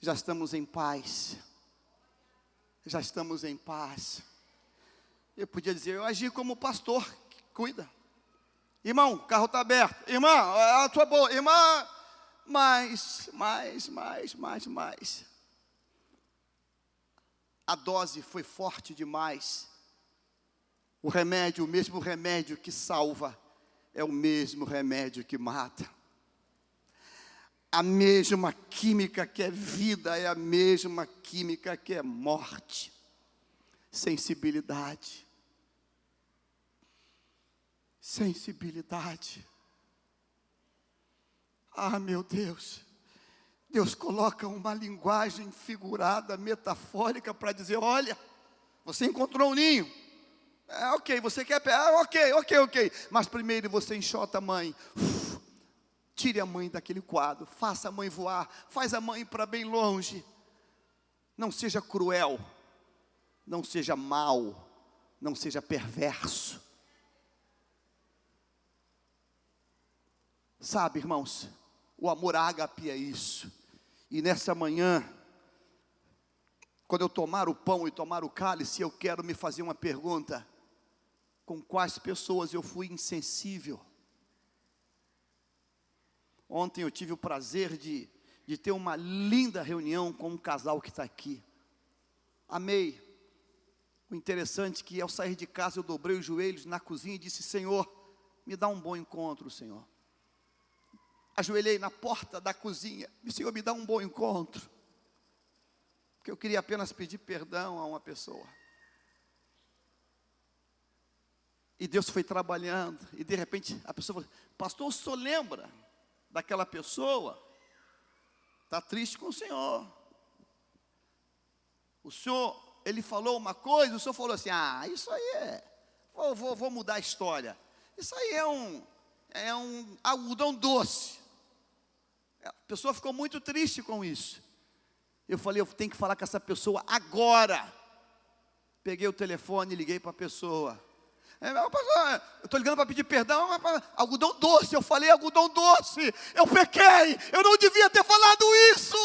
Já estamos em paz. Já estamos em paz. Eu podia dizer: eu agi como pastor, cuida. Irmão, o carro está aberto. Irmã, a tua boa. Irmã, mais. A dose foi forte demais. O remédio, o mesmo remédio que salva, é o mesmo remédio que mata. A mesma química que é vida é a mesma química que é morte. Sensibilidade. Sensibilidade. Ah, meu Deus. Deus coloca uma linguagem figurada, metafórica, para dizer: olha, você encontrou um ninho. Ok, você quer pegar? Ok. Mas primeiro você enxota a mãe. Tire a mãe daquele quadro, faça a mãe voar, faz a mãe para bem longe. Não seja cruel, não seja mau, não seja perverso. Sabe, irmãos, o amor ágape é isso. E nessa manhã, quando eu tomar o pão e tomar o cálice, eu quero me fazer uma pergunta: com quais pessoas eu fui insensível? Ontem eu tive o prazer de ter uma linda reunião com um casal que está aqui. Amei. O interessante é que ao sair de casa eu dobrei os joelhos na cozinha e disse: Senhor, me dá um bom encontro, Senhor. Ajoelhei na porta da cozinha, Senhor, me dá um bom encontro. Porque eu queria apenas pedir perdão a uma pessoa. E Deus foi trabalhando, e de repente a pessoa falou: pastor, o senhor lembra daquela pessoa? Está triste com o senhor. O senhor, ele falou uma coisa, o senhor falou assim: isso aí vou mudar a história. Isso aí é um algodão doce. A pessoa ficou muito triste com isso. Eu falei: eu tenho que falar com essa pessoa agora. Peguei o telefone e liguei para a pessoa. Eu estou ligando para pedir perdão, algodão doce. Eu falei algodão doce. Eu pequei. Eu não devia ter falado isso.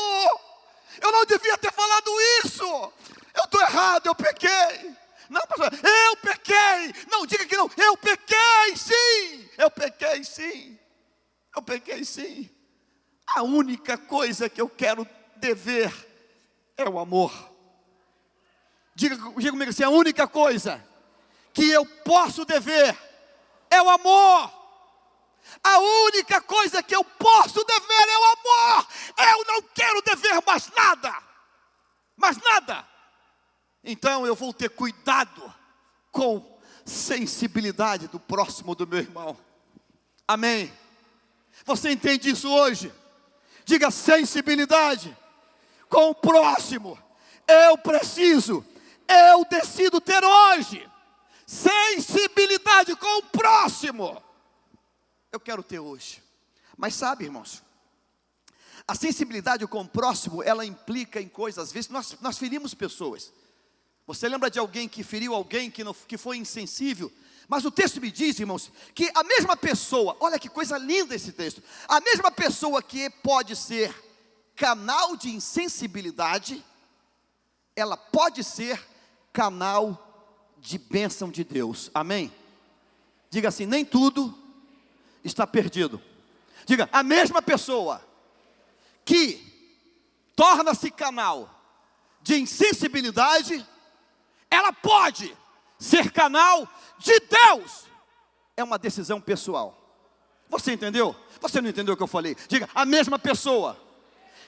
Eu não devia ter falado isso. Eu estou errado, eu pequei. Não, pastor, eu pequei. Não, diga que não. Eu pequei sim. Eu pequei sim. Eu pequei sim. A única coisa que eu quero dever é o amor. Diga comigo assim: a única coisa que eu posso dever é o amor. A única coisa que eu posso dever é o amor. Eu não quero dever mais nada. Mais nada. Então eu vou ter cuidado com sensibilidade do próximo do meu irmão. Amém? Você entende isso hoje? Diga: sensibilidade com o próximo. Eu decido ter hoje sensibilidade com o próximo. Eu quero ter hoje. Mas sabe, irmãos, a sensibilidade com o próximo, ela implica em coisas. Às vezes nós ferimos pessoas. Você lembra de alguém que feriu alguém, que foi insensível? Mas o texto me diz, irmãos, que a mesma pessoa, olha que coisa linda esse texto, a mesma pessoa que pode ser canal de insensibilidade, ela pode ser canal de bênção de Deus. Amém? Diga assim: nem tudo está perdido. Diga: a mesma pessoa que torna-se canal de insensibilidade, ela pode ser canal de Deus. É uma decisão pessoal. Você entendeu? Você não entendeu o que eu falei? Diga: a mesma pessoa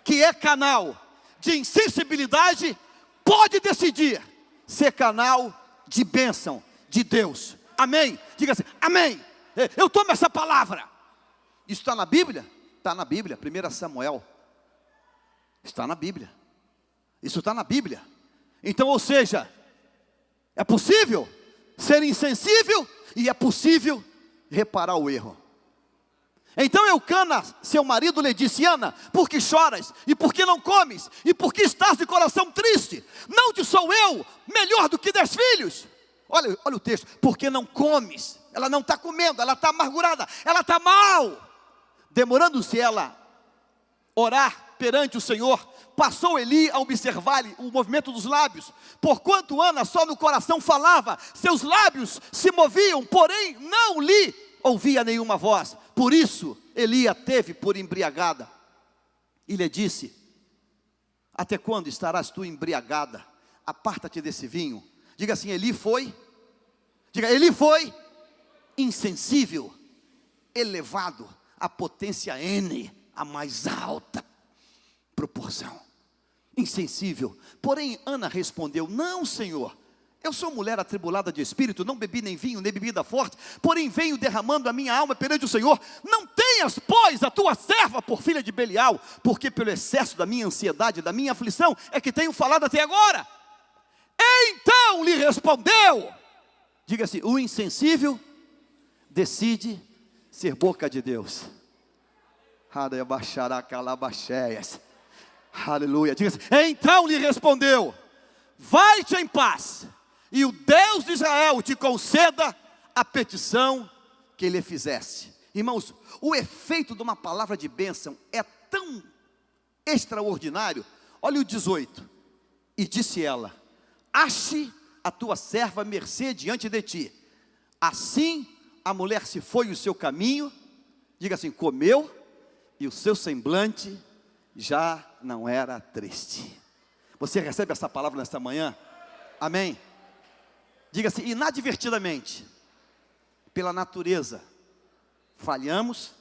que é canal de insensibilidade pode decidir ser canal de bênção de Deus. Amém? Diga assim: amém. Eu tomo essa palavra. Isso está na Bíblia? Está na Bíblia. 1 Samuel. Está na Bíblia. Isso está na Bíblia. Então, ou seja, é possível ser insensível e é possível reparar o erro. Então Eucana, seu marido, lhe disse: Ana, por que choras? E por que não comes? E por que estás de coração triste? Não te sou eu melhor do que 10 filhos? Olha o texto: porque não comes? Ela não está comendo, ela está amargurada, ela está mal. Demorando-se ela orar perante o Senhor, passou Eli a observar-lhe o movimento dos lábios. Porquanto Ana só no coração falava, seus lábios se moviam, porém não lhe ouvia nenhuma voz. Por isso Eli a teve por embriagada e lhe disse: até quando estarás tu embriagada? Aparta-te desse vinho. Diga assim: Eli foi insensível, elevado à potência N, a mais alta proporção. Insensível. Porém Ana respondeu: não, Senhor, eu sou mulher atribulada de espírito, não bebi nem vinho, nem bebida forte, porém venho derramando a minha alma perante o Senhor. Não tenhas, pois, a tua serva por filha de Belial, porque pelo excesso da minha ansiedade, da minha aflição, é que tenho falado até agora. Então lhe respondeu, diga-se, o insensível decide ser boca de Deus. Aleluia. Diga assim: então lhe respondeu: vai-te em paz, e o Deus de Israel te conceda a petição que lhe fizesse. Irmãos, o efeito de uma palavra de bênção é tão extraordinário. Olha o 18. E disse ela: ache a tua serva mercê diante de ti. Assim a mulher se foi o seu caminho, diga assim, comeu, e o seu semblante já não era triste. Você recebe essa palavra nesta manhã? Amém? Diga assim: inadvertidamente, pela natureza, falhamos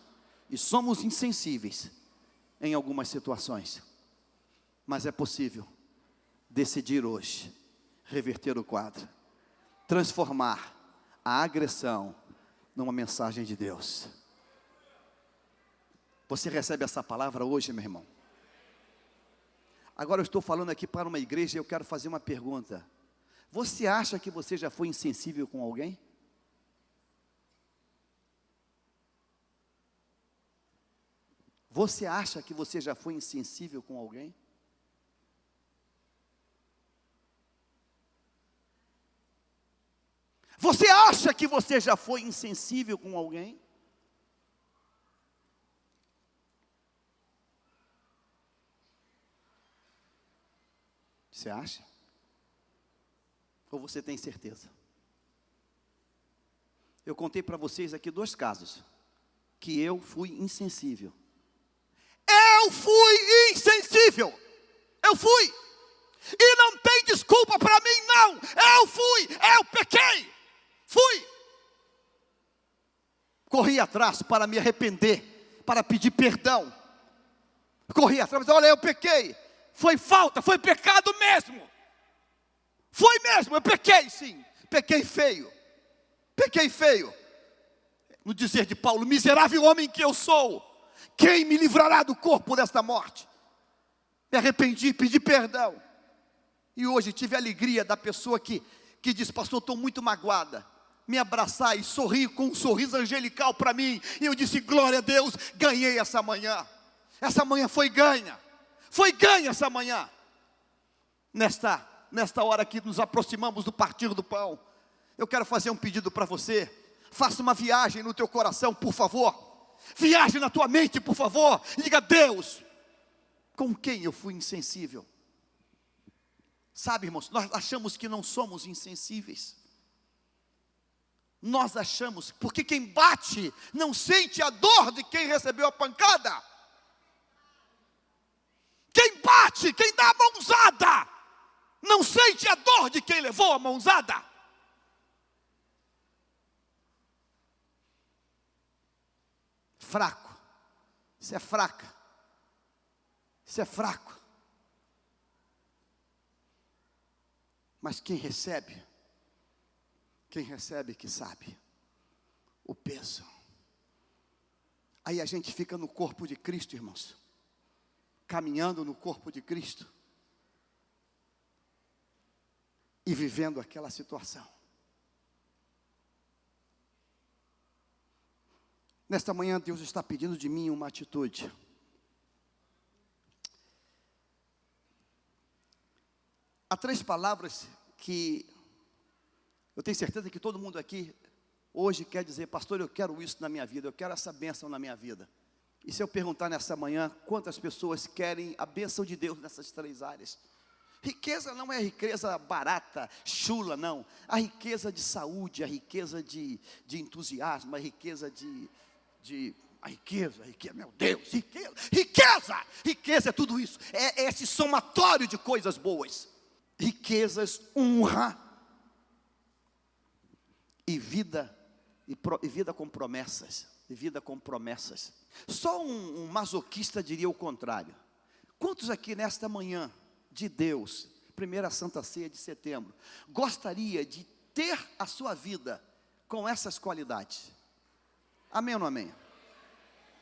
e somos insensíveis em algumas situações. Mas é possível decidir hoje reverter o quadro, transformar a agressão numa mensagem de Deus. Você recebe essa palavra hoje, meu irmão? Agora eu estou falando aqui para uma igreja e eu quero fazer uma pergunta. Você acha que você já foi insensível com alguém? Você acha que você já foi insensível com alguém? Você acha que você já foi insensível com alguém? Você acha? Ou você tem certeza? Eu contei para vocês aqui 2 casos que eu fui insensível. Eu fui insensível. Eu fui. E não tem desculpa para mim, não. Eu fui. Eu pequei. Fui. Corri atrás para me arrepender, para pedir perdão. Corri atrás, mas olha, eu pequei. Foi falta, foi pecado mesmo. Foi mesmo, eu pequei sim. Pequei feio. Pequei feio. No dizer de Paulo: miserável homem que eu sou, quem me livrará do corpo desta morte? Me arrependi, pedi perdão. E hoje tive a alegria da pessoa que diz: pastor, estou muito magoada, me abraçar e sorrir com um sorriso angelical para mim. E eu disse: glória a Deus, ganhei essa manhã. Essa manhã foi ganha. Foi ganha essa manhã. Nesta hora que nos aproximamos do partir do pão, eu quero fazer um pedido para você. Faça uma viagem no teu coração, por favor. Viaje na tua mente, por favor. E diga: Deus, com quem eu fui insensível? Sabe, irmãos, nós achamos que não somos insensíveis. Nós achamos, porque quem bate não sente a dor de quem recebeu a pancada. Quem bate, quem dá a mãozada, não sente a dor de quem levou a mãozada. Fraco. Isso é fraca. Isso é fraco. Mas quem recebe que sabe o peso. Aí a gente fica no corpo de Cristo, irmãos, caminhando no corpo de Cristo e vivendo aquela situação. Nesta manhã Deus está pedindo de mim uma atitude. Há 3 palavras que eu tenho certeza que todo mundo aqui hoje quer dizer: pastor, eu quero isso na minha vida, eu quero essa bênção na minha vida. E se eu perguntar nessa manhã, quantas pessoas querem a bênção de Deus nessas 3 áreas? Riqueza não é riqueza barata, chula, não. A riqueza de saúde, a riqueza de entusiasmo, a riqueza a riqueza, meu Deus, riqueza é tudo isso. É esse somatório de coisas boas. Riquezas, honra e vida com promessas. Vida com promessas. Só um masoquista diria o contrário. Quantos aqui nesta manhã de Deus, primeira Santa Ceia de setembro, gostaria de ter a sua vida com essas qualidades? Amém ou não amém?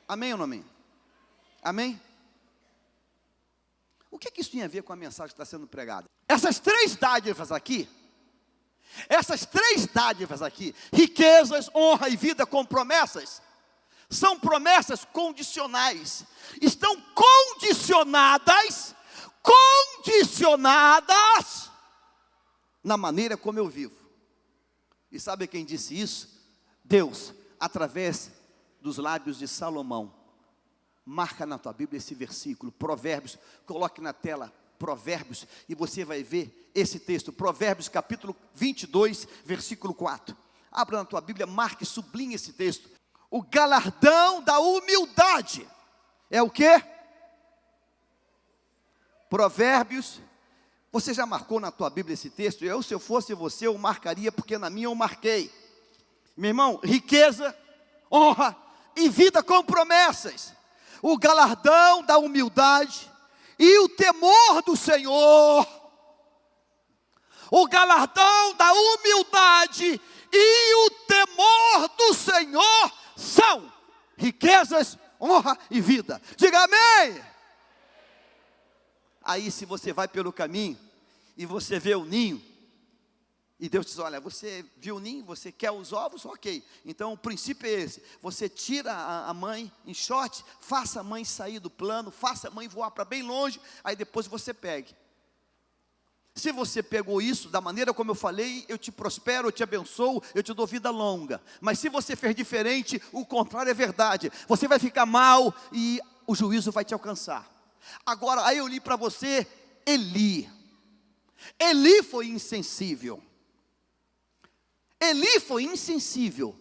Amém ou não amém? Amém? O que isso tem a ver com a mensagem que está sendo pregada? Essas 3 dádivas aqui, riquezas, honra e vida com promessas, São promessas condicionais. Estão condicionadas na maneira como eu vivo. E sabe quem disse isso? Deus, através dos lábios de Salomão. Marca na tua Bíblia esse versículo, Provérbios, coloque na tela, Provérbios, e você vai ver esse texto, Provérbios capítulo 22, versículo 4. Abra na tua Bíblia, marque, sublinhe esse texto. O galardão da humildade é o quê? Provérbios. Você já marcou na tua Bíblia esse texto? Se eu fosse você, eu marcaria, porque na minha eu marquei. Meu irmão, riqueza, honra e vida com promessas. O galardão da humildade e o temor do Senhor. O galardão da humildade e o temor do Senhor são riquezas, honra e vida. Diga amém. Aí se você vai pelo caminho e você vê o ninho, e Deus diz, olha, você viu o ninho, você quer os ovos, ok. Então o princípio é esse, você tira a mãe, enxote, faça a mãe sair do plano, faça a mãe voar para bem longe, aí depois você pegue. Se você pegou isso da maneira como eu falei, eu te prospero, eu te abençoo, eu te dou vida longa. Mas se você fez diferente, o contrário é verdade. Você vai ficar mal e o juízo vai te alcançar. Agora, aí eu li para você, Eli foi insensível. Eli foi insensível.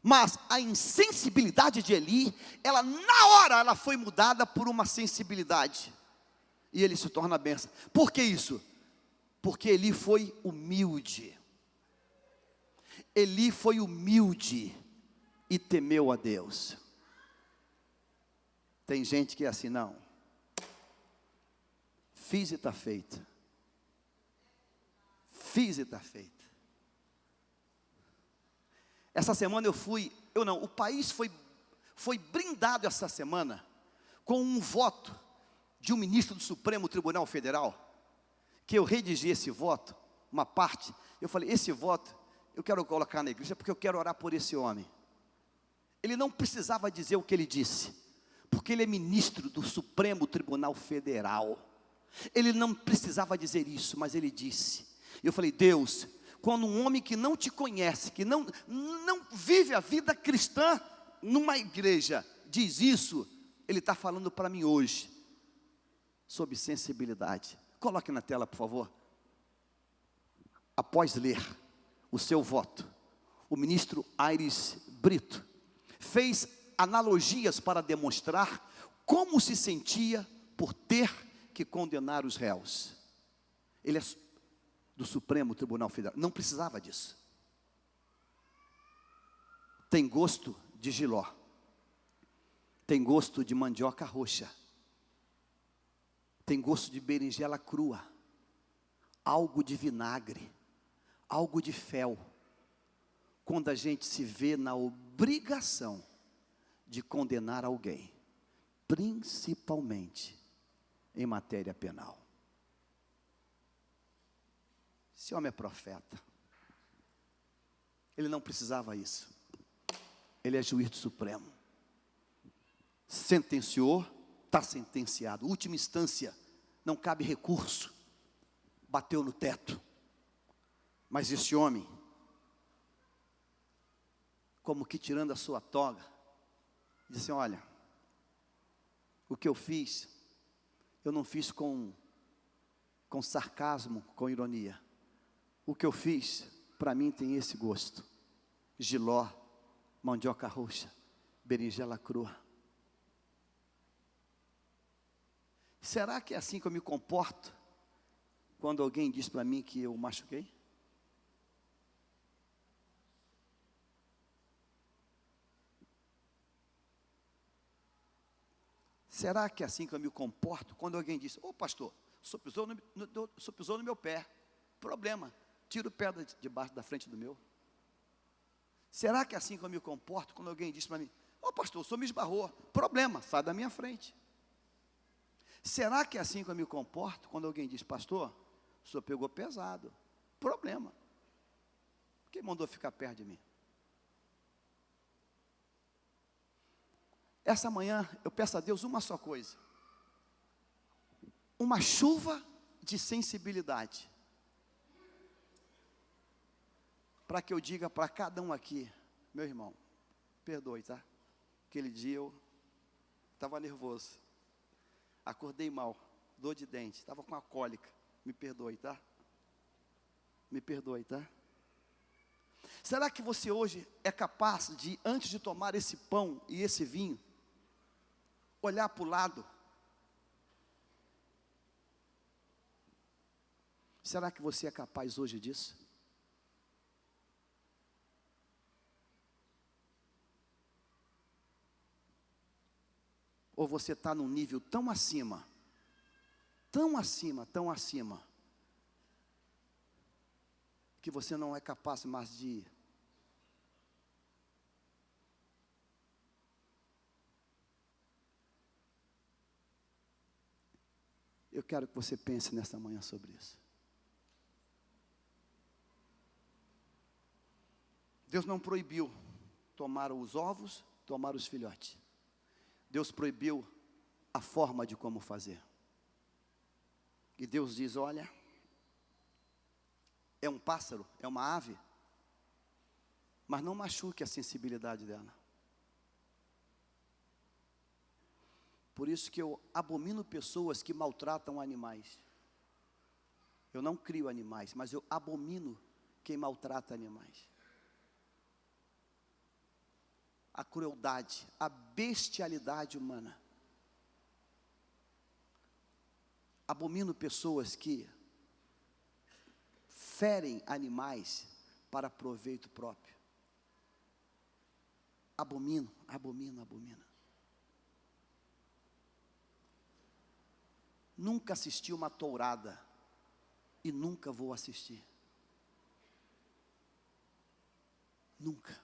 Mas a insensibilidade de Eli, na hora, ela foi mudada por uma sensibilidade. E ele se torna bênção. Por que isso? Porque Eli foi humilde. Eli foi humilde e temeu a Deus. Tem gente que é assim, não. Fiz e está feito. Fiz e está feito. Essa semana o país foi brindado essa semana com um voto de um ministro do Supremo Tribunal Federal, que eu redigi esse voto, uma parte, eu falei, esse voto eu quero colocar na igreja porque eu quero orar por esse homem. Ele não precisava dizer o que ele disse, porque ele é ministro do Supremo Tribunal Federal. Ele não precisava dizer isso, mas ele disse. Eu falei, Deus, quando um homem que não te conhece, que não vive a vida cristã numa igreja, diz isso, ele está falando para mim hoje, sobre sensibilidade. Coloque na tela, por favor. Após ler o seu voto, o ministro Aires Brito fez analogias para demonstrar como se sentia por ter que condenar os réus. Ele é do Supremo Tribunal Federal, não precisava disso. Tem gosto de jiló, tem gosto de mandioca roxa, tem gosto de berinjela crua, algo de vinagre, algo de fel, quando a gente se vê na obrigação de condenar alguém, principalmente em matéria penal. Esse homem é profeta. Ele não precisava isso. Ele é juiz do Supremo. Sentenciou, está sentenciado. Última instância, não cabe recurso. Bateu no teto. Mas esse homem, como que tirando a sua toga, disse assim, olha, o que eu fiz, eu não fiz com sarcasmo, com ironia. O que eu fiz, para mim tem esse gosto. Jiló, mandioca roxa, berinjela crua. Será que é assim que eu me comporto quando alguém diz para mim que eu machuquei? Será que é assim que eu me comporto quando alguém diz, ô pastor, o senhor pisou no meu pé? Problema, tira o pé debaixo da frente do meu. Será que é assim que eu me comporto quando alguém diz para mim, ô pastor, o senhor me esbarrou? Problema, sai da minha frente. Será que é assim que eu me comporto quando alguém diz, pastor, o senhor pegou pesado? Problema. Quem mandou ficar perto de mim? Essa manhã eu peço a Deus uma só coisa: uma chuva de sensibilidade, para que eu diga para cada um aqui: meu irmão, perdoe, tá? Aquele dia eu estava nervoso, acordei mal, dor de dente, estava com a cólica, me perdoe, tá? Me perdoe, tá? Será que você hoje é capaz de, antes de tomar esse pão e esse vinho, olhar para o lado? Será que você é capaz hoje disso? Ou você está num nível tão acima, tão acima, tão acima, que você não é capaz mais de ir? Eu quero que você pense nesta manhã sobre isso. Deus não proibiu tomar os ovos, tomar os filhotes. Deus proibiu a forma de como fazer. E Deus diz: olha, é um pássaro, é uma ave, mas não machuque a sensibilidade dela. Por isso que eu abomino pessoas que maltratam animais. Eu não crio animais, mas eu abomino quem maltrata animais. A crueldade, a bestialidade humana. Abomino pessoas que ferem animais para proveito próprio. Abomino, abomino, abomino. Nunca assisti uma tourada e nunca vou assistir. Nunca.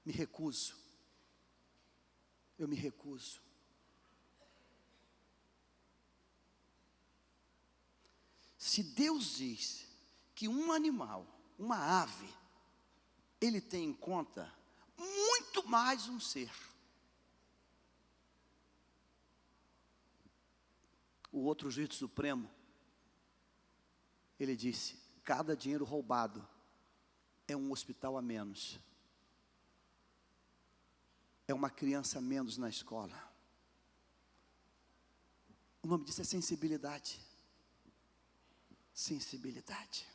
Me recuso. Eu me recuso. Se Deus diz que um animal, uma ave, Ele tem em conta muito mais um ser. O outro juiz supremo, ele disse: cada dinheiro roubado é um hospital a menos, é uma criança a menos na escola. O nome disso é sensibilidade. Sensibilidade.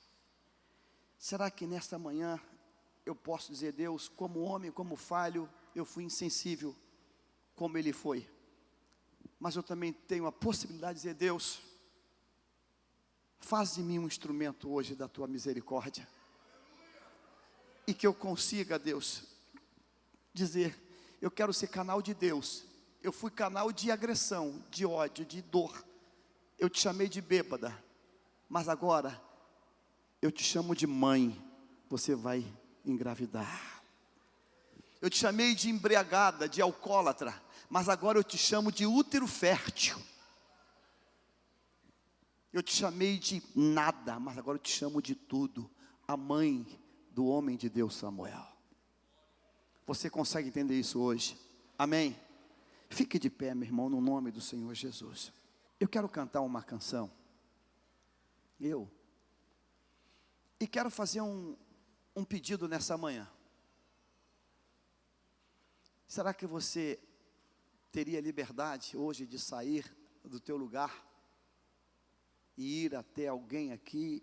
Será que nesta manhã eu posso dizer: Deus, como homem, como falho, eu fui insensível, como Ele foi? Mas eu também tenho a possibilidade de dizer: Deus, faz de mim um instrumento hoje da Tua misericórdia. E que eu consiga, Deus, dizer: eu quero ser canal de Deus. Eu fui canal de agressão, de ódio, de dor. Eu te chamei de bêbada, mas agora eu te chamo de mãe. Você vai engravidar. Eu te chamei de embriagada, de alcoólatra, mas agora eu te chamo de útero fértil. Eu te chamei de nada, mas agora eu te chamo de tudo. A mãe do homem de Deus, Samuel. Você consegue entender isso hoje? Amém? Fique de pé, meu irmão, no nome do Senhor Jesus. Eu quero cantar uma canção. E quero fazer um pedido nessa manhã. Será que você teria liberdade hoje de sair do teu lugar e ir até alguém aqui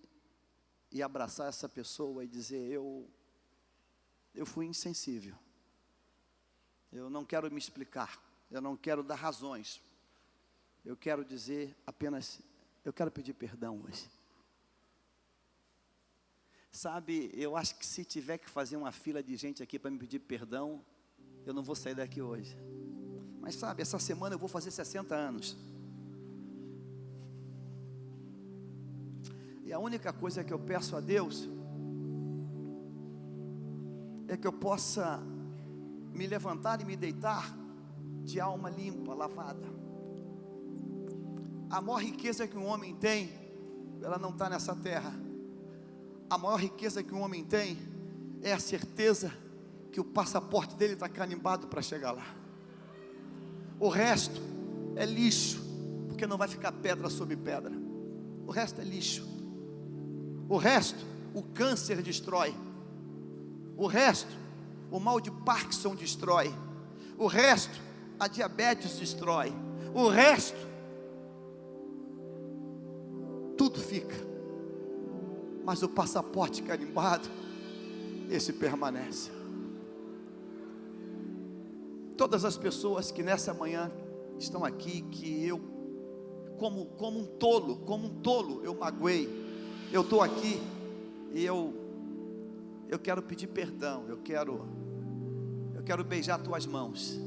e abraçar essa pessoa e dizer: eu fui insensível, eu não quero me explicar, eu não quero dar razões, eu quero dizer apenas, eu quero pedir perdão hoje. Sabe, eu acho que se tiver que fazer uma fila de gente aqui para me pedir perdão, eu não vou sair daqui hoje. Mas sabe, essa semana eu vou fazer 60 anos. E a única coisa que eu peço a Deus é que eu possa me levantar e me deitar de alma limpa, lavada. A maior riqueza que um homem tem, ela não está nessa terra. A maior riqueza que um homem tem é a certeza que o passaporte dele está carimbado para chegar lá. O resto é lixo, porque não vai ficar pedra sobre pedra. O resto é lixo. O resto, o câncer destrói. O resto, o mal de Parkinson destrói. O resto, a diabetes destrói. O resto, tudo fica. Mas o passaporte carimbado, esse permanece. Todas as pessoas que nessa manhã estão aqui, que eu, como um tolo, eu magoei. Eu estou aqui e eu quero pedir perdão. Eu quero beijar tuas mãos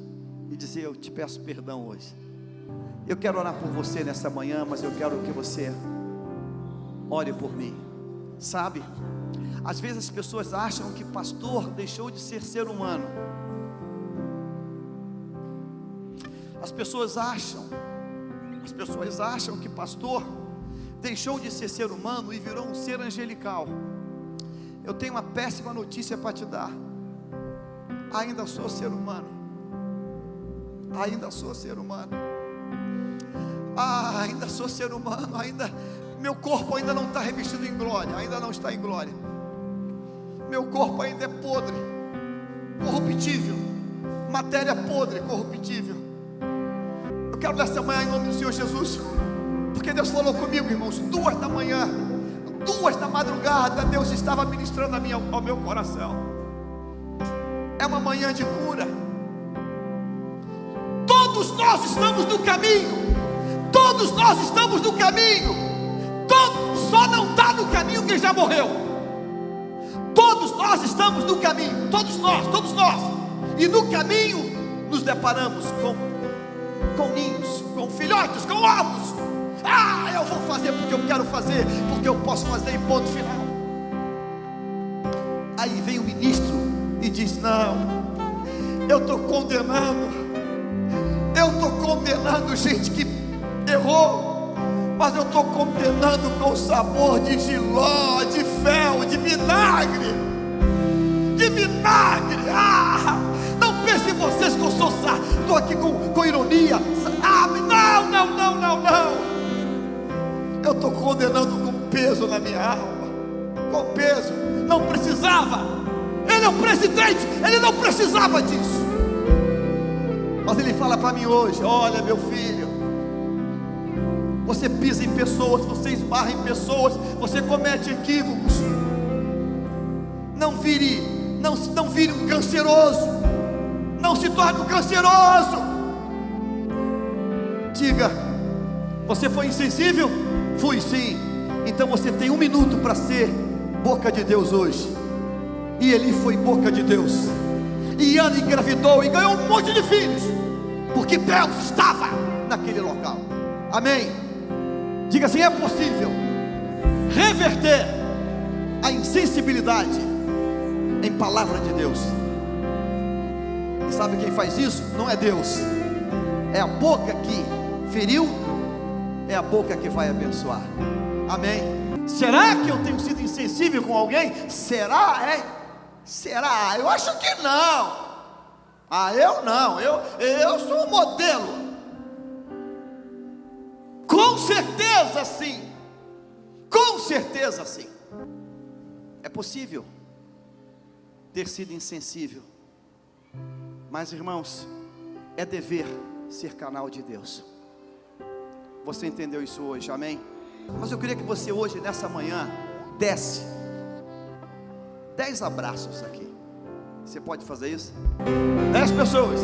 e dizer: eu te peço perdão hoje. Eu quero orar por você nessa manhã, mas eu quero que você ore por mim. Sabe, às vezes as pessoas acham que pastor deixou de ser ser humano. As pessoas acham que pastor deixou de ser humano e virou um ser angelical. Eu tenho uma péssima notícia para te dar. Ainda sou ser humano. Ainda sou ser humano. Ainda sou ser humano. Meu corpo ainda não está revestido em glória. Ainda não está em glória. Meu corpo ainda é podre, corruptível. Matéria podre, corruptível. Eu quero nessa manhã, em nome do Senhor Jesus, porque Deus falou comigo, irmãos, 2 da manhã, 2 da madrugada, Deus estava ministrando ao meu coração. É uma manhã de cura. Todos nós estamos no caminho. Todos nós estamos no caminho. Só não está no caminho quem já morreu. Todos nós estamos no caminho. Todos nós. E no caminho nos deparamos com ninhos, com filhotes, com ovos. Eu vou fazer porque eu quero fazer, porque eu posso fazer, e ponto final. Aí vem o ministro e diz: não, eu estou condenando gente que errou, mas eu estou condenando com sabor de jiló, de fel, de vinagre. Não pense vocês que eu sou estou aqui com ironia. Não. Eu estou condenando com peso na minha alma. Com peso. Não precisava. Ele é o presidente. Ele não precisava disso. Mas ele fala para mim hoje: olha, meu filho, você pisa em pessoas, você esbarra em pessoas, você comete equívocos. Não vire um canceroso. Não se torne um canceroso. Diga: você foi insensível? Fui sim. Então você tem 1 minuto para ser boca de Deus hoje. E Eli foi boca de Deus. E Ana engravidou e ganhou um monte de filhos, porque Deus estava naquele local. Amém? Diga assim: é possível reverter a insensibilidade em palavra de Deus. E sabe quem faz isso? Não é Deus. É a boca que feriu, é a boca que vai abençoar. Amém? Será que eu tenho sido insensível com alguém? Será? Será? Eu acho que não. Eu não. Eu sou um modelo. Com certeza sim. Com certeza sim. É possível ter sido insensível, mas irmãos, é dever ser canal de Deus. Você entendeu isso hoje? Amém? Mas eu queria que você hoje, nessa manhã, desse 10 abraços aqui. Você pode fazer isso? 10 pessoas.